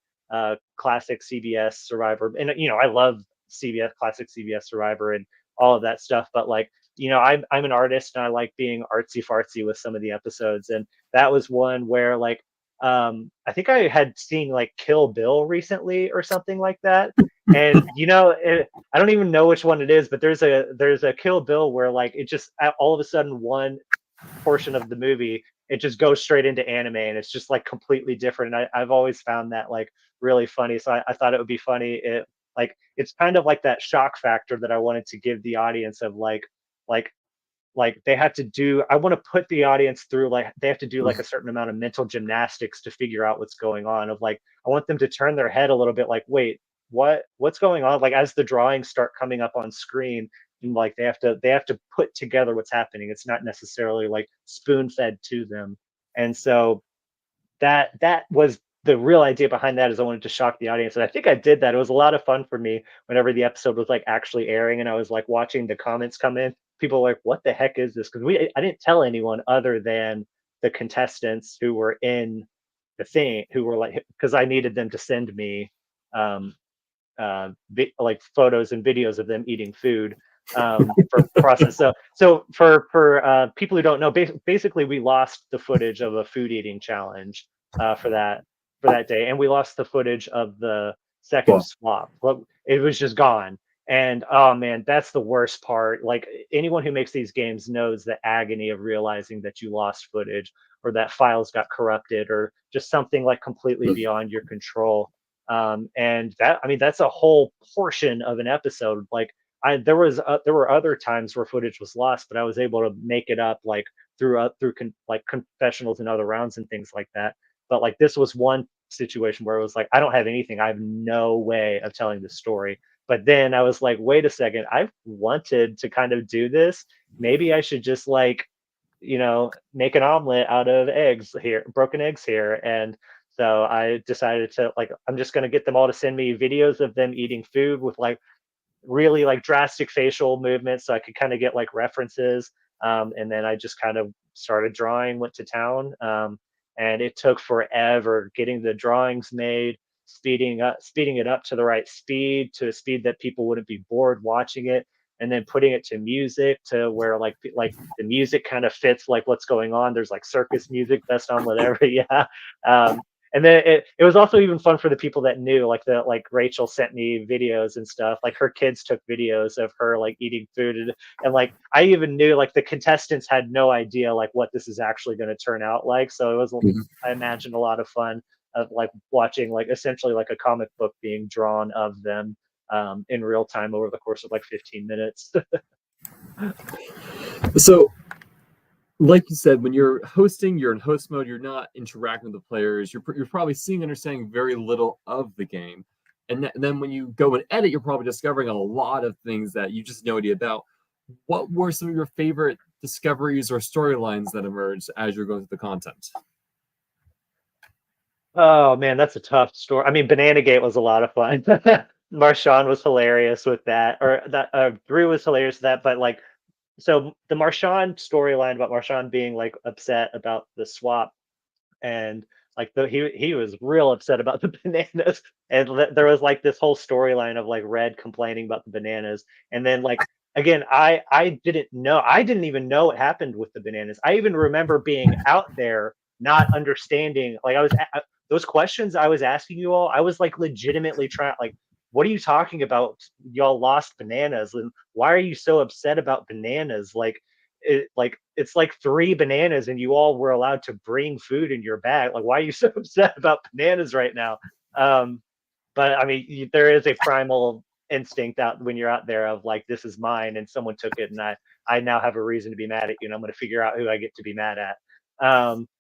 classic CBS Survivor, and I love CBS classic CBS Survivor and all of that stuff, but like, I'm an artist and I like being artsy fartsy with some of the episodes. And that was one where, like, I think I had seen like Kill Bill recently or something like that. And I don't even know which one it is, but there's a Kill Bill where, like, it just all of a sudden one portion of the movie, it just goes straight into anime, and it's just like completely different. And I've always found that like really funny. So I thought it would be funny. It's kind of like that shock factor that I wanted to give the audience of like they have to do. I want to put the audience through, like, they have to do like a certain amount of mental gymnastics to figure out what's going on. Of like, I want them to turn their head a little bit, like, wait, what's going on? Like, as the drawings start coming up on screen, and like they have to put together what's happening. It's not necessarily like spoon fed to them. And so that was the real idea behind that, is I wanted to shock the audience, and I think I did that. It was a lot of fun for me whenever the episode was like actually airing, and I was like watching the comments come in. People were like, "What the heck is this?" Because I didn't tell anyone other than the contestants who were in the thing, who were like, because I needed them to send me um, like photos and videos of them eating food for process. So for people who don't know, basically we lost the footage of a food eating challenge for that day, and we lost the footage of the second Well, swap. Well, it was just gone. And oh man, that's the worst part. Like anyone who makes these games knows the agony of realizing that you lost footage, or that files got corrupted, or just something like completely beyond your control. And that, I mean, that's a whole portion of an episode. Like there were other times where footage was lost, but I was able to make it up like like confessionals and other rounds and things like that. But like this was one situation where it was like, I don't have anything, I have no way of telling this story. But then I was like, wait a second, I've wanted to kind of do this. Maybe I should just like, make an omelet out of eggs here, broken eggs here. And so I decided to like, I'm just going to get them all to send me videos of them eating food with like really like drastic facial movements, so I could kind of get like references. And then I just kind of started drawing, went to town. And it took forever getting the drawings made, speeding it up to the right speed, to a speed that people wouldn't be bored watching it, and then putting it to music to where like the music kind of fits like what's going on. There's like circus music, best omelet ever. Yeah. And then it was also even fun for the people that knew, like Rachel sent me videos and stuff, like her kids took videos of her like eating food, and like I even knew like the contestants had no idea like what this is actually going to turn out like. So it was, I imagine, a lot of fun of like watching like essentially like a comic book being drawn of them in real time over the course of like 15 minutes. so like you said, when you're hosting, you're in host mode. You're not interacting with the players. You're probably seeing and understanding very little of the game, and then when you go and edit, you're probably discovering a lot of things that you just no idea about. What were some of your favorite discoveries or storylines that emerged as you're going through the content? Oh man, that's a tough story. I mean, Banana Gate was a lot of fun. Marshawn was hilarious with that, or that Drew was hilarious with that. But like, so the Marshawn storyline about Marshawn being like upset about the swap, and like he was real upset about the bananas, and there was like this whole storyline of like Red complaining about the bananas, and then like again, I didn't even know what happened with the bananas. I even remember being out there not understanding, like those questions I was asking you all, I was like legitimately trying, like, what are you talking about? Y'all lost bananas, and why are you so upset about bananas? Like it's like three bananas and you all were allowed to bring food in your bag. Like, why are you so upset about bananas right now? um but I mean, there is a primal instinct out when you're out there of like, this is mine and someone took it, and I now have a reason to be mad at you, and I'm going to figure out who I get to be mad at.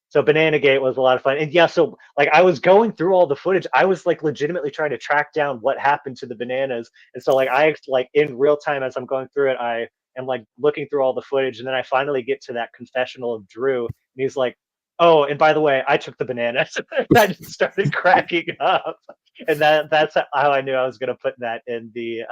So Banana Gate was a lot of fun. And yeah, so like I was going through all the footage, I was like legitimately trying to track down what happened to the bananas. And so like I like in real time as I'm going through it, I am like looking through all the footage, and then I finally get to that confessional of Drew, and he's like, "Oh, and by the way, I took the bananas." I just started cracking up, and that's how I knew I was going to put that in the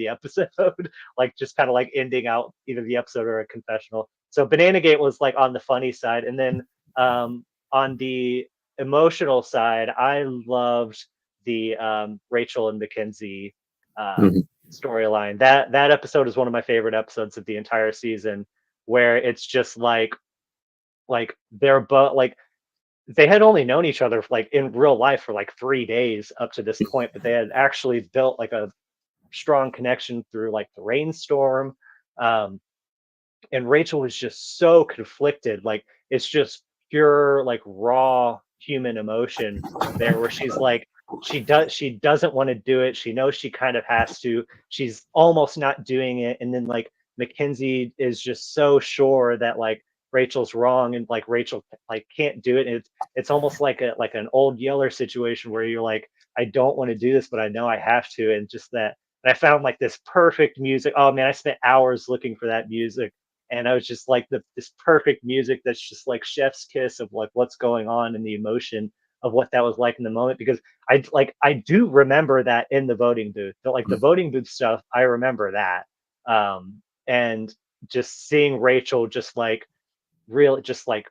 episode, like just kind of like ending out either the episode or a confessional. So Banana Gate was like on the funny side, and then on the emotional side, I loved the Rachel and Mackenzie uh, Mhm. storyline. That episode is one of my favorite episodes of the entire season, where it's just like they're both like they had only known each other like in real life for like 3 days up to this point, but they had actually built like a strong connection through like the rainstorm. Um, and Rachel was just so conflicted. Like it's just pure like raw human emotion there, where she's like she doesn't want to do it. She knows she kind of has to. She's almost not doing it, and then like Mackenzie is just so sure that like Rachel's wrong, and like Rachel like can't do it. And it's almost like a like an old Yeller situation where you're like, I don't want to do this, but I know I have to, and just that. And I found like this perfect music. Oh man, I spent hours looking for that music, and I was just like this perfect music that's just like chef's kiss of like what's going on and the emotion of what that was like in the moment. Because I do remember that in the voting booth, but like the voting booth stuff, I remember that. And just seeing Rachel just like real, just like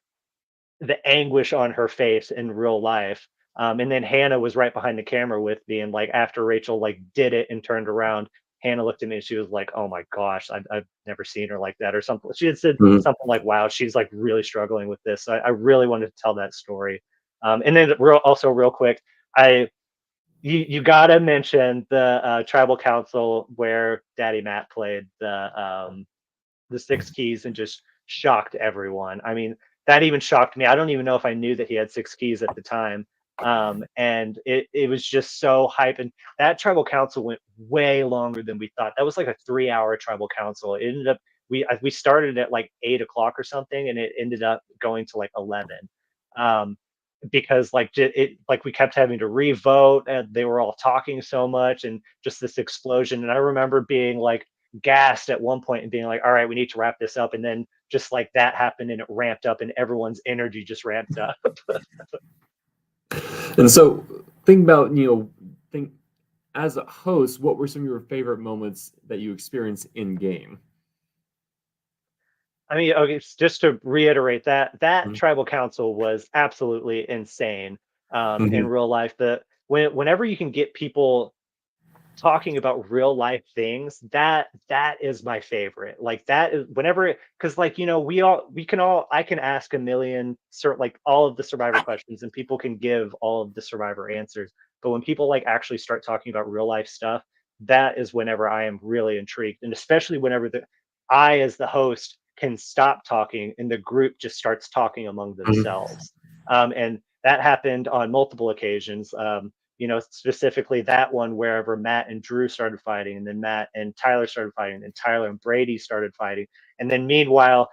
the anguish on her face in real life. And then Hannah was right behind the camera with me, and like after Rachel like did it and turned around, Hannah looked at me and she was like, "Oh my gosh, I've never seen her like that," or something. She had said Mhm. something like, "Wow, she's like really struggling with this." So I really wanted to tell that story. And then also real quick, I you gotta mention the tribal council where Daddy Matt played the six keys and just shocked everyone. I mean, that even shocked me. I don't even know if I knew that he had six keys at the time. And it was just so hype. And that tribal council went way longer than we thought. That was like a 3 hour tribal council. It ended up we started at like 8 o'clock or something, and it ended up going to like 11. Um, because like it like we kept having to revote, and they were all talking so much, and just this explosion. And I remember being like gassed at one point and being like, all right, we need to wrap this up. And then just like that happened and it ramped up and everyone's energy just ramped up. And so, think about, think as a host, what were some of your favorite moments that you experienced in game? I mean, okay, just to reiterate that Mhm. tribal council was absolutely insane in Mhm. real life. Whenever you can get people talking about real life things, that is my favorite. Like that is whenever, because like we can all I can ask a million like all of the survivor questions and people can give all of the survivor answers, but when people like actually start talking about real life stuff, that is whenever I am really intrigued. And especially whenever the I as the host can stop talking and the group just starts talking among Mhm. themselves. And that happened on multiple occasions. Specifically that one wherever Matt and Drew started fighting, and then Matt and Tyler started fighting, and Tyler and Brady started fighting. And then meanwhile,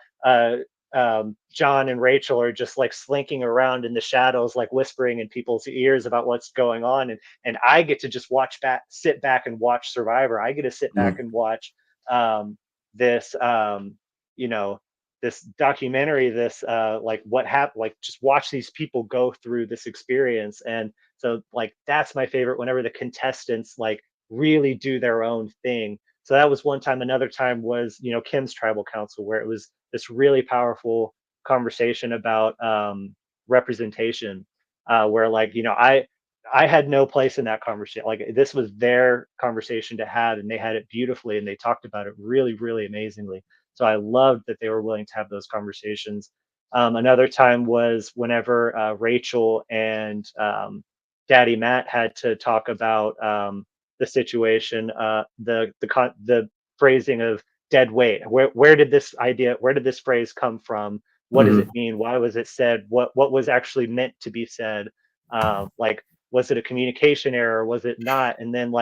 John and Rachel are just like slinking around in the shadows, like whispering in people's ears about what's going on. And I get to just sit back and watch Survivor. I get to sit back Mhm. and watch um, this, you know, this documentary, this like what happened, like just watch these people go through this experience. And so like that's my favorite whenever the contestants like really do their own thing. So that was one time. Another time was, Kim's tribal council, where it was this really powerful conversation about representation, where like, I had no place in that conversation. Like this was their conversation to have, and they had it beautifully, and they talked about it really, really amazingly. So I loved that they were willing to have those conversations. Another time was whenever Rachel and Daddy Matt had to talk about the situation, the phrasing of dead weight. Where did this phrase come from? What does it Mhm. mean? Why was it said? What was actually meant to be said? Like, was it a communication error? Was it not? And then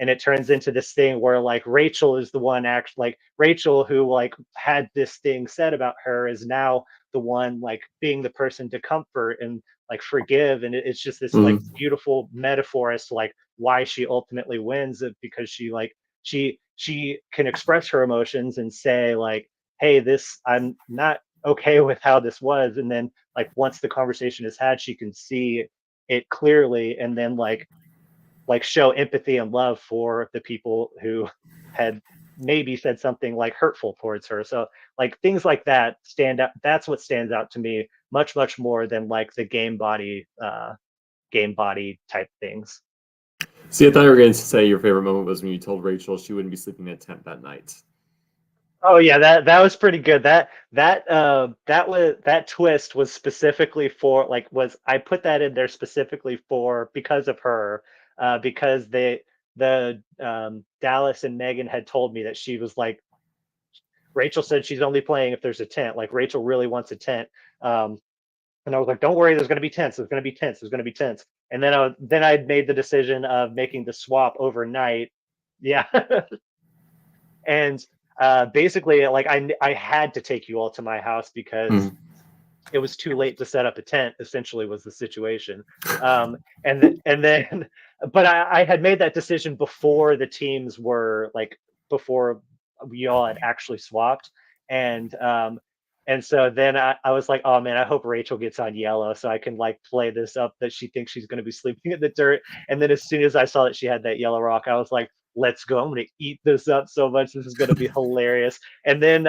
and it turns into this thing where like Rachel is the one like Rachel who like had this thing said about her is now the one like being the person to comfort and like forgive. And it's just this like Mhm. beautiful metaphor as to like why she ultimately wins, because she can express her emotions and say like, hey, this I'm not okay with how this was. And then like once the conversation is had, she can see it clearly, and then like show empathy and love for the people who had maybe said something like hurtful towards her. So like things like that stand out. That's what stands out to me much more than like the game body type things. See, I thought you were going to say your favorite moment was when you told Rachel she wouldn't be sleeping in a tent that night. Oh yeah, that was pretty good. That twist was specifically for like was I put that in there specifically for because of her, because the Dallas and Megan had told me that she was like Rachel said she's only playing if there's a tent. Like Rachel really wants a tent. Um, and I was like, don't worry, there's going to be tents. There's going to be tents. There's going to be tents. And then I'd made the decision of making the swap overnight. Yeah, and basically, like I had to take you all to my house because Mhm. it was too late to set up a tent. Essentially, was the situation. And then, but I had made that decision before the teams were like before we all had actually swapped. And so then I was like, oh man, I hope Rachel gets on yellow so I can like play this up that she thinks she's going to be sleeping in the dirt. And then as soon as I saw that she had that yellow rock, I was like, let's go. I'm going to eat this up so much. This is going to be hilarious. And then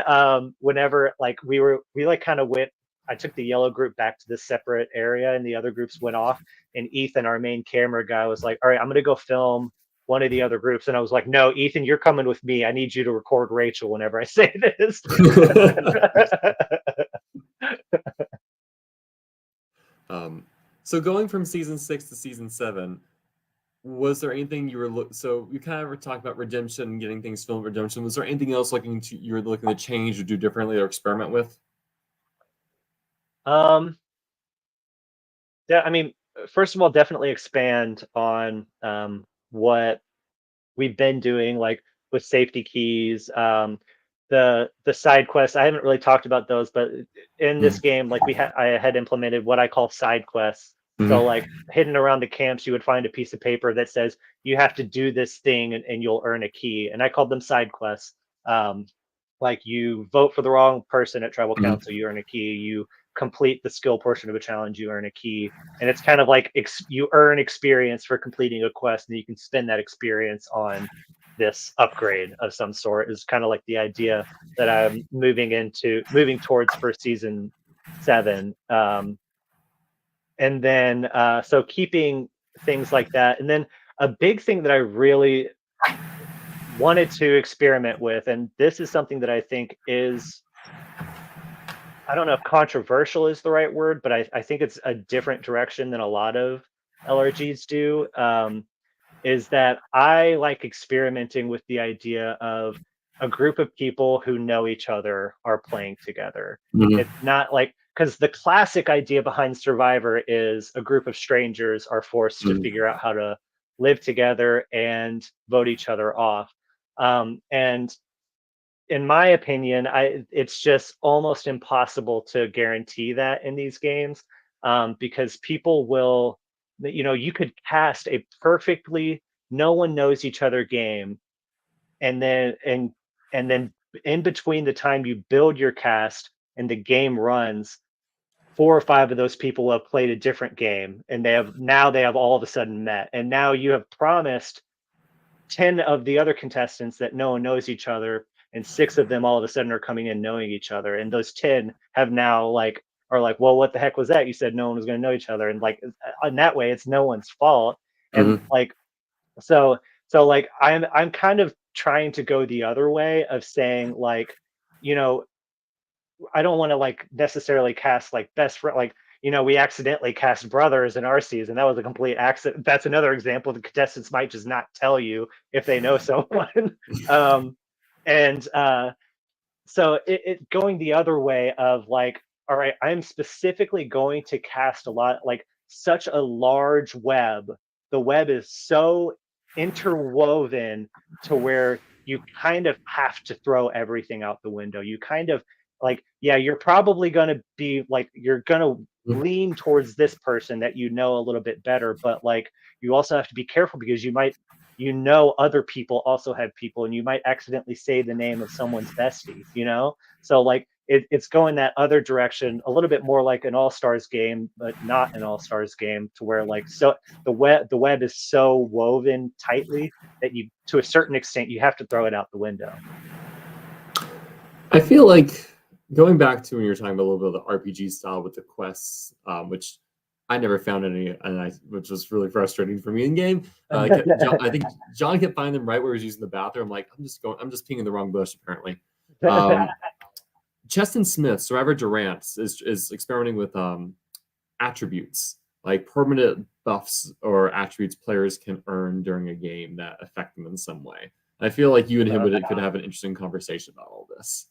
whenever like we like kind of went, I took the yellow group back to this separate area and the other groups went off. And Ethan, our main camera guy, was like, all right, I'm going to go film one of the other groups. And I was like, no, Ethan, you're coming with me. I need you to record Rachel whenever I say this. So going from season 6 to season 7, was there anything you were so you kind of were talking about redemption and getting things filmed redemption? Was there anything else you were looking to change or do differently or experiment with? Yeah, I mean, first of all, definitely expand on what we've been doing, like with safety keys, the side quests. I haven't really talked about those, but in this game, like I had implemented what I call side quests. So like hidden around the camps, you would find a piece of paper that says you have to do this thing and you'll earn a key. And I called them side quests. Like you vote for the wrong person at tribal council, you earn a key. You complete the skill portion of a challenge, you earn a key. And it's kind of like you earn experience for completing a quest, and you can spend that experience on this upgrade of some sort. Is kind of like the idea that I'm moving towards for season 7. And then so keeping things like that. And then a big thing that I really wanted to experiment with, and this is something that I think is, I don't know if controversial is the right word, but I think it's a different direction than a lot of LRGs do. Is that I like experimenting with the idea of a group of people who know each other are playing together. It's not like, because the classic idea behind Survivor is a group of strangers are forced to figure out how to live together and vote each other off. And in my opinion, it's just almost impossible to guarantee that in these games, because people will, you could cast a perfectly no one knows each other game, and then in between the time you build your cast and the game runs, 4 or 5 of those people have played a different game, and they have all of a sudden met, and now you have promised 10 of the other contestants that no one knows each other, and 6 of them all of a sudden are coming in knowing each other, and those 10 have now like are like, well, what the heck was that? You said no one was going to know each other, and like in that way it's no one's fault. And like so like I'm kind of trying to go the other way of saying like, you know I don't want to like necessarily cast like best friend, like, we accidentally cast brothers in our season. That was a complete accident. That's another example. The contestants might just not tell you if they know someone. um, and so it going the other way of like, all right, I'm specifically going to cast a lot, like such a large web. The web is so interwoven to where you kind of have to throw everything out the window. You kind of like, yeah, you're probably going to be like, you're going to lean towards this person that you know a little bit better, but like you also have to be careful because other people also have people, and you might accidentally say the name of someone's bestie, so like it's going that other direction, a little bit more like an all-stars game, but not an all-stars game, to where like, so the web is so woven tightly that you, to a certain extent, you have to throw it out the window. I feel like going back to when you were talking about a little bit of the RPG style with the quests, which I never found any, which was really frustrating for me in game. I think John kept finding them right where he was using the bathroom. I'm like, I'm just peeing in the wrong bush apparently. Cheston Smith, Survivor Durant, is experimenting with attributes, like permanent buffs or attributes players can earn during a game that affect them in some way. I feel like you and him could have an interesting conversation about all this.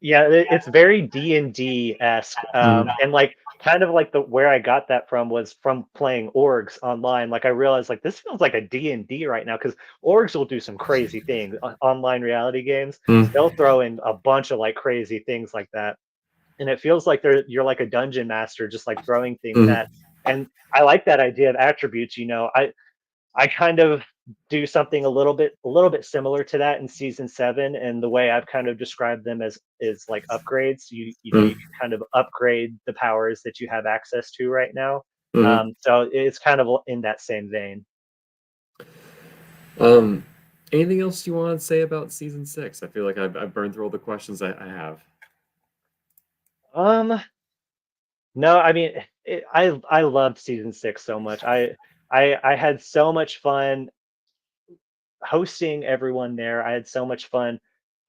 Yeah, it's very D&D-esque, and like kind of like where I got that from was from playing orgs online. Like I realized like this feels like a D&D right now, because orgs will do some crazy things. Online reality games, they'll throw in a bunch of like crazy things like that, and it feels like you're like a dungeon master, just like throwing things at. And I like that idea of attributes. I kind of do something a little bit similar to that in season 7, and the way I've kind of described them as is like upgrades. You Mm-hmm. can kind of upgrade the powers that you have access to right now. Mm-hmm. So it's kind of in that same vein. Um, anything else you want to say about season 6? I feel like I've burned through all the questions I have. Um, no, I mean, I loved season 6 so much. I had so much fun hosting everyone there. I had so much fun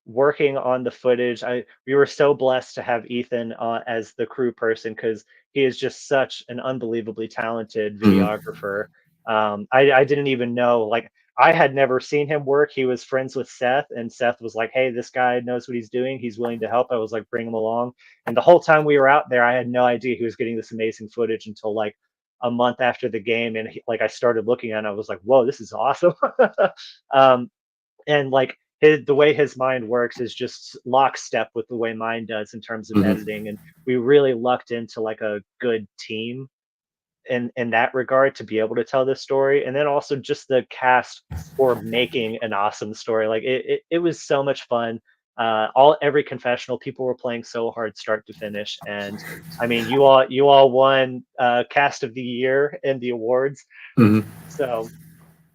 working on the footage. We were so blessed to have Ethan as the crew person because he is just such an unbelievably talented Mm-hmm. videographer. I didn't even know, like, I had never seen him work. He was friends with Seth, and Seth was like, "Hey, this guy knows what he's doing. He's willing to help." I was like, "Bring him along." And the whole time we were out there, I had no idea he was getting this amazing footage until like a month after the game, and like I started looking at it, I was like, "Whoa, this is awesome!" um, and like the way his mind works is just lockstep with the way mine does in terms of Mm-hmm. editing, and we really lucked into like a good team in that regard to be able to tell this story, and then also just the cast for making an awesome story. Like it was so much fun. All every confessional, people were playing so hard start to finish, and I mean, you all won cast of the year in the awards. Mm-hmm. So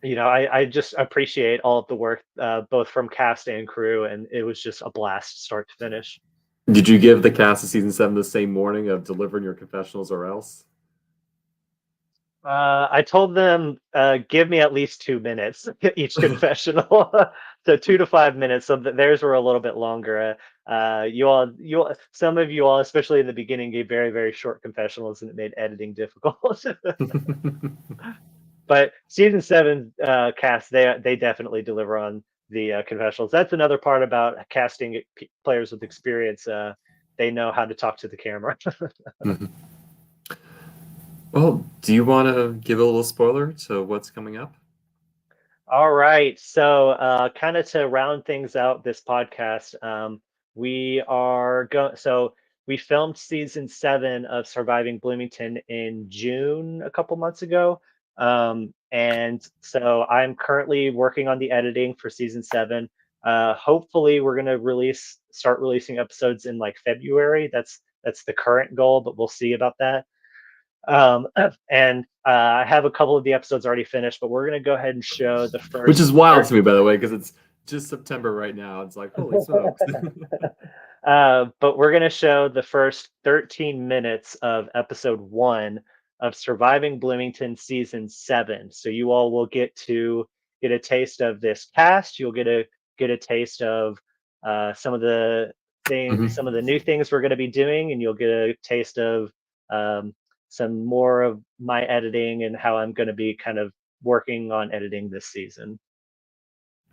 I just appreciate all of the work, both from cast and crew, and it was just a blast start to finish. Did you give the cast of season 7 the same morning of delivering your confessionals or else? I told them, give me at least 2 minutes each confessional, so 2 to 5 minutes. So theirs were a little bit longer. Some of you all, especially in the beginning, gave very, very short confessionals, and it made editing difficult. But season 7 cast, they definitely deliver on the confessionals. That's another part about casting players with experience. They know how to talk to the camera. Mhm. Well, do you want to give a little spoiler to what's coming up? All right. So, kind of to round things out this podcast, we are going. So, we filmed season 7 of Surviving Bloomington in June a couple months ago. And so, I'm currently working on the editing for season 7. Hopefully, we're going to start releasing episodes in like February. That's the current goal, but we'll see about that. Um, and I have a couple of the episodes already finished, but we're going to go ahead and show the Which first is wild third. to me, by the way, because it's just September right now. It's like, holy smokes. But we're going to show the first 13 minutes of episode 1 of Surviving Bloomington season 7. So you all will get a taste of this cast. You'll get a taste of Mhm. some of the new things we're going to be doing, and you'll get a taste of um, some more of my editing and how I'm going to be kind of working on editing this season.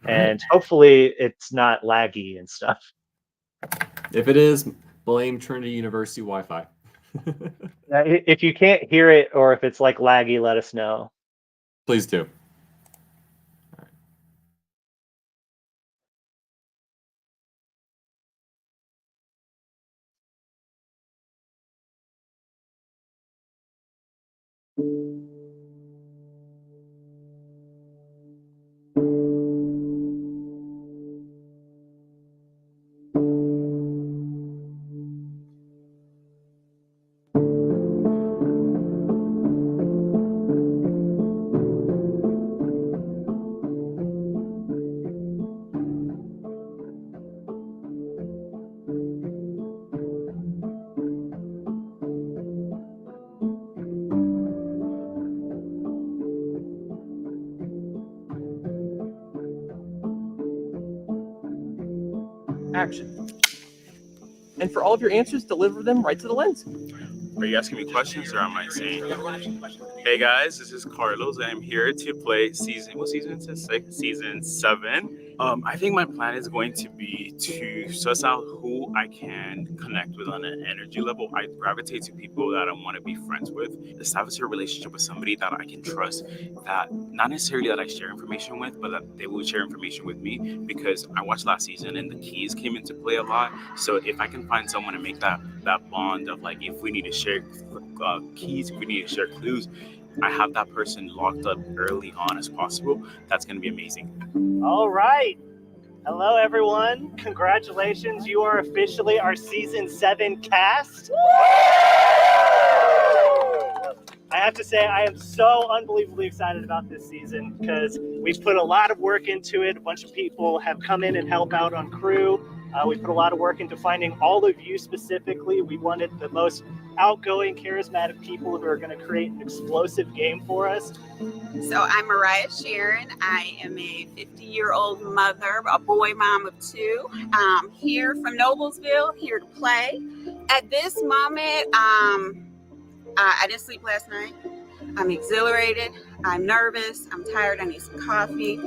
All right. And hopefully it's not laggy and stuff. If it is, blame Trinity University Wi-Fi. If you can't hear it or if it's like laggy, let us know. Please do. Action. And for all of your answers, deliver them right to the lens. Are you asking me questions or am I saying? Hey guys, this is Carlos. I'm here to play what season is this? Season 7. I think my plan is going to be to suss out who I can connect with on an energy level. I gravitate to people that I want to be friends with, establish a relationship with somebody that I can trust, that not necessarily that I share information with, but that they will share information with me, because I watched last season and the keys came into play a lot. So if I can find someone to make that bond of like, if we need to share keys, if we need to share clues, I have that person locked up early on as possible. That's going to be amazing. All right. Hello, everyone. Congratulations. You are officially our Season 7 cast. I have to say, I am so unbelievably excited about this season because we've put a lot of work into it. A bunch of people have come in and help out on crew. We put a lot of work into finding all of you specifically. We wanted the most outgoing, charismatic people who are going to create an explosive game for us. So I'm Mariah Sharon. I am a 50-year-old mother, a boy mom of 2. Here from Noblesville, here to play. At this moment, I didn't sleep last night. I'm exhilarated. I'm nervous. I'm tired. I need some coffee.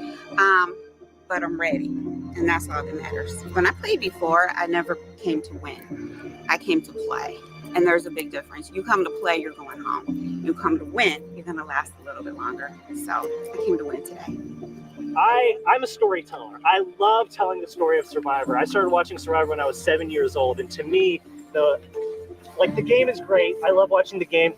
But I'm ready. And that's all that matters. When I played before, I never came to win. I came to play. And there's a big difference. You come to play, you're going home. You come to win, you're going to last a little bit longer. So I came to win today. I'm a storyteller. I love telling the story of Survivor. I started watching Survivor when I was 7 years old. And to me, the game is great. I love watching the game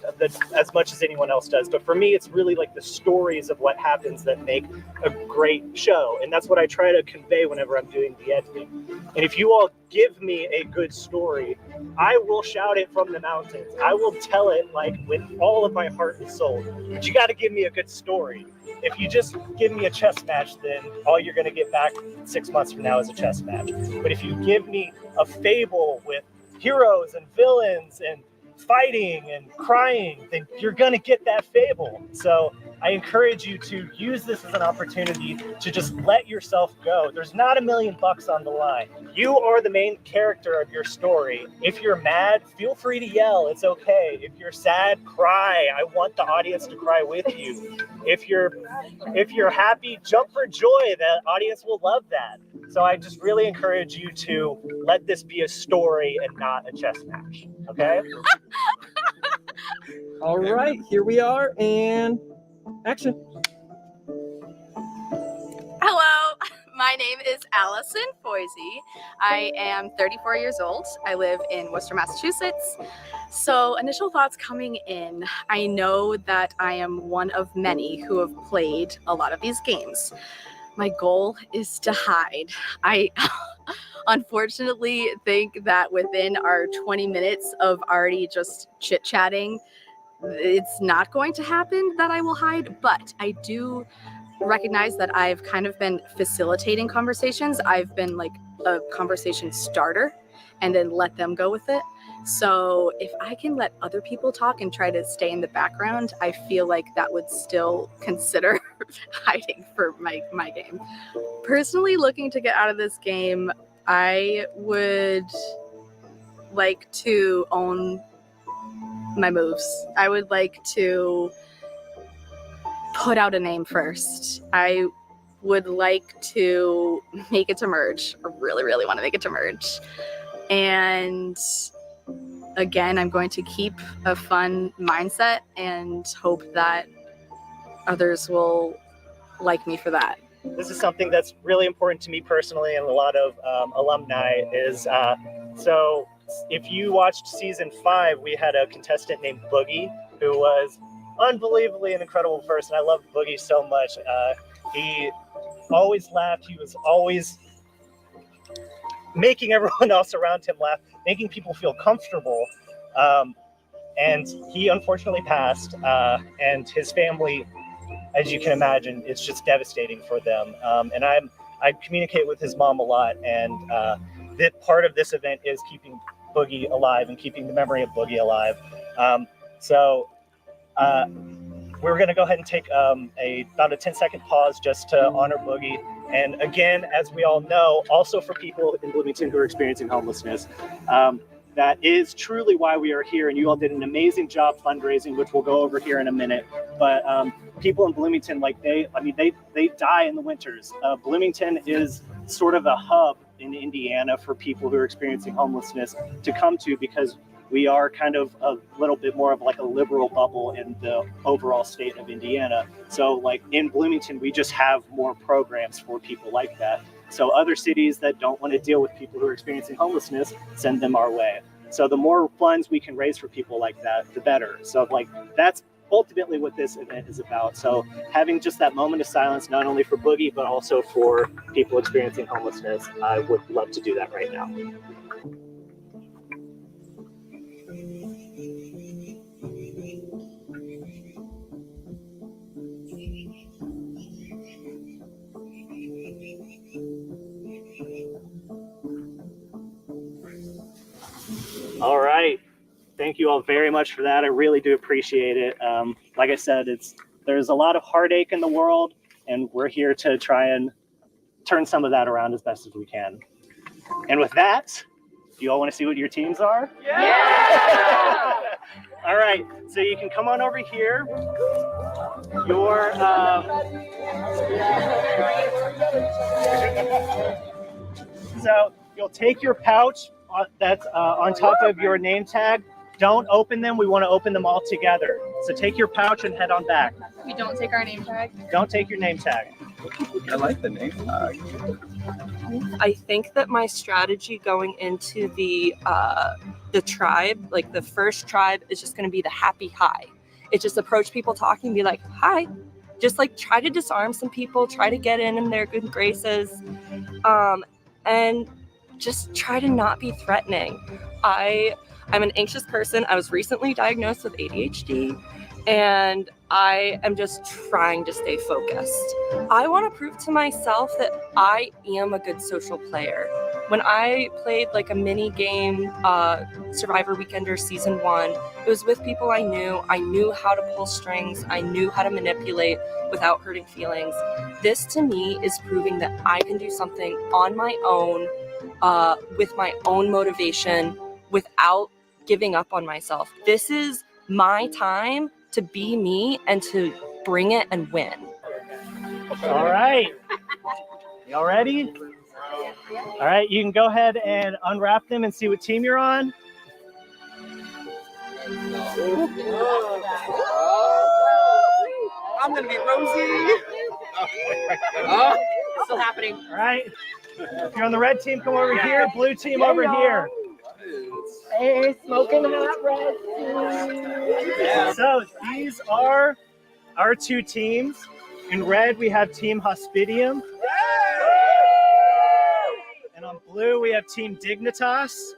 as much as anyone else does. But for me, it's really like the stories of what happens that make a great show. And that's what I try to convey whenever I'm doing the editing. And if you all give me a good story, I will shout it from the mountains. I will tell it with all of my heart and soul. But you got to give me a good story. If you just give me a chess match, then all you're going to get back 6 months from now is a chess match. But if you give me a fable with heroes and villains and fighting and crying, then you're going to get that fable. So I encourage you to use this as an opportunity to just let yourself go. There's not $1 million on the line. You are the main character of your story. If you're mad, feel free to yell. It's okay. If you're sad, cry. I want the audience to cry with you. If you're happy, jump for joy. The audience will love that. So I just really encourage you to let this be a story and not a chess match. Okay? All right, here we are, and action. Hello, my name is Allison Foisey. I am 34 years old. I live in Worcester, Massachusetts. So initial thoughts coming in, I know that I am one of many who have played a lot of these games. My goal is to hide. I unfortunately think that within our 20 minutes of already just chit-chatting, it's not going to happen that I will hide, but I do recognize that I've kind of been facilitating conversations. I've been like a conversation starter and then let them go with it. So if I can let other people talk and try to stay in the background, I feel like that would still consider hiding for my game. Personally, looking to get out of this game, I would like to own my moves. I would like to put out a name first. I would like to make it to merge. I really, really want to make it to merge. And again, I'm going to keep a fun mindset and hope that others will like me for that. This is something that's really important to me personally and a lot of alumni is, so if you watched season 5, we had a contestant named Boogie who was unbelievably an incredible person. I loved Boogie so much. He always laughed. He was always making everyone else around him laugh, making people feel comfortable. And he unfortunately passed, and his family, as you can imagine, it's just devastating for them. And I communicate with his mom a lot, and that part of this event is keeping Boogie alive and keeping the memory of Boogie alive. So we're going to go ahead and take about a 10-second pause just to honor Boogie. And again, as we all know, also for people in Bloomington who are experiencing homelessness, that is truly why we are here. And you all did an amazing job fundraising, which we'll go over here in a minute. But people in Bloomington, they die in the winters. Bloomington is sort of a hub in Indiana for people who are experiencing homelessness to come to, because we are kind of a little bit more of like a liberal bubble in the overall state of Indiana. So like in Bloomington, we just have more programs for people like that. So other cities that don't want to deal with people who are experiencing homelessness, send them our way. So the more funds we can raise for people like that, the better. So like that's ultimately what this event is about. So having just that moment of silence, not only for Boogie, but also for people experiencing homelessness, I would love to do that right now. All right. Thank you all very much for that. I really do appreciate it. Like I said, there's a lot of heartache in the world, and we're here to try and turn some of that around as best as we can. And with that, do you all want to see what your teams are? Yeah! All right, so you can come on over here. So you'll take your pouch that's on top of your name tag. Don't open them. We want to open them all together. So take your pouch and head on back. We don't take our name tag. Don't take your name tag. I like the name tag. I think that my strategy going into the tribe, like the first tribe, is just going to be the happy hi. It's just approach people talking, be like, hi. Just like try to disarm some people, try to get in their good graces, and just try to not be threatening. I'm an anxious person. I was recently diagnosed with ADHD, and I am just trying to stay focused. I want to prove to myself that I am a good social player. When I played like a mini game, Survivor Weekender Season 1, it was with people I knew. I knew how to pull strings. I knew how to manipulate without hurting feelings. This to me is proving that I can do something on my own, with my own motivation, without giving up on myself. This is my time to be me and to bring it and win. All right. Y'all ready? All right, you can go ahead and unwrap them and see what team you're on. I'm gonna be Rosie. Still happening. All right. If you're on the red team, come over here. Blue team over here. Hey, smoking hot red. So these are our two teams. In red, we have Team Hospitium. And on blue, we have Team Dignitas.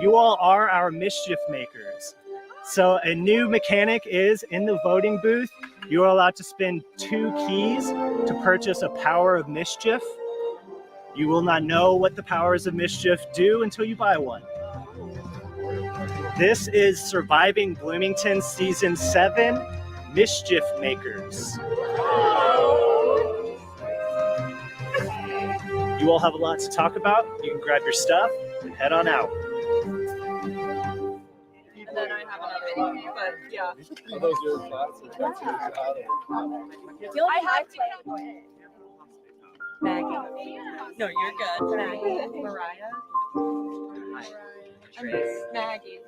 You all are our mischief makers. So a new mechanic is in the voting booth. You are allowed to spend 2 keys to purchase a power of mischief. You will not know what the powers of mischief do until you buy one. This is Surviving Bloomington Season 7, Mischief Makers. You all have a lot to talk about. You can grab your stuff and head on out. And then I have another one, but yeah. Are those your thoughts? I have to. Maggie. No, you're good. Maggie. Mariah. Maggie.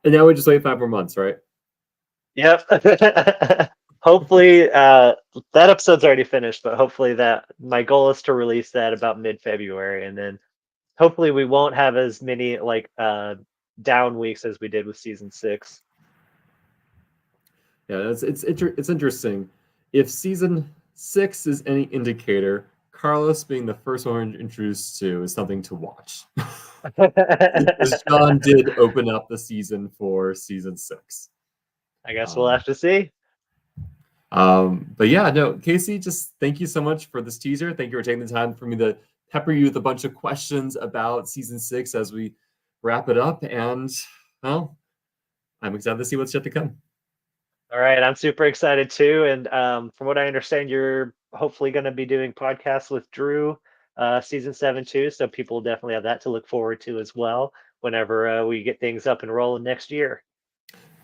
And now we just wait 5 more months, right? Yep. Hopefully, that episode's already finished, but hopefully that my goal is to release that about mid-February, and then hopefully we won't have as many like down weeks as we did with season 6. Yeah, it's interesting. If season 6 is any indicator, Carlos being the first one we're introduced to is something to watch. Because John did open up the season for season 6. I guess we'll have to see. But yeah, no, Casey, just thank you so much for this teaser. Thank you for taking the time for me to pepper you with a bunch of questions about season 6 as we wrap it up. And well, I'm excited to see what's yet to come. All right, I'm super excited too. And from what I understand, you're hopefully going to be doing podcasts with Drew season 7 too. So people definitely have that to look forward to as well whenever we get things up and rolling next year.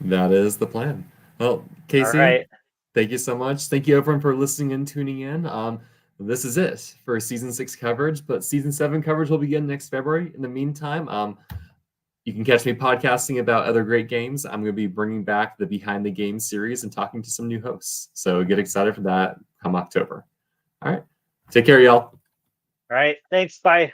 That is the plan. Well, Casey, All right. thank you so much. Thank you everyone for listening and tuning in. This is it for season 6 coverage, but season 7 coverage will begin next February. In the meantime, you can catch me podcasting about other great games. I'm going to be bringing back the Behind the Game series and talking to some new hosts. So get excited for that come October. All right. Take care, y'all. All right. Thanks. Bye.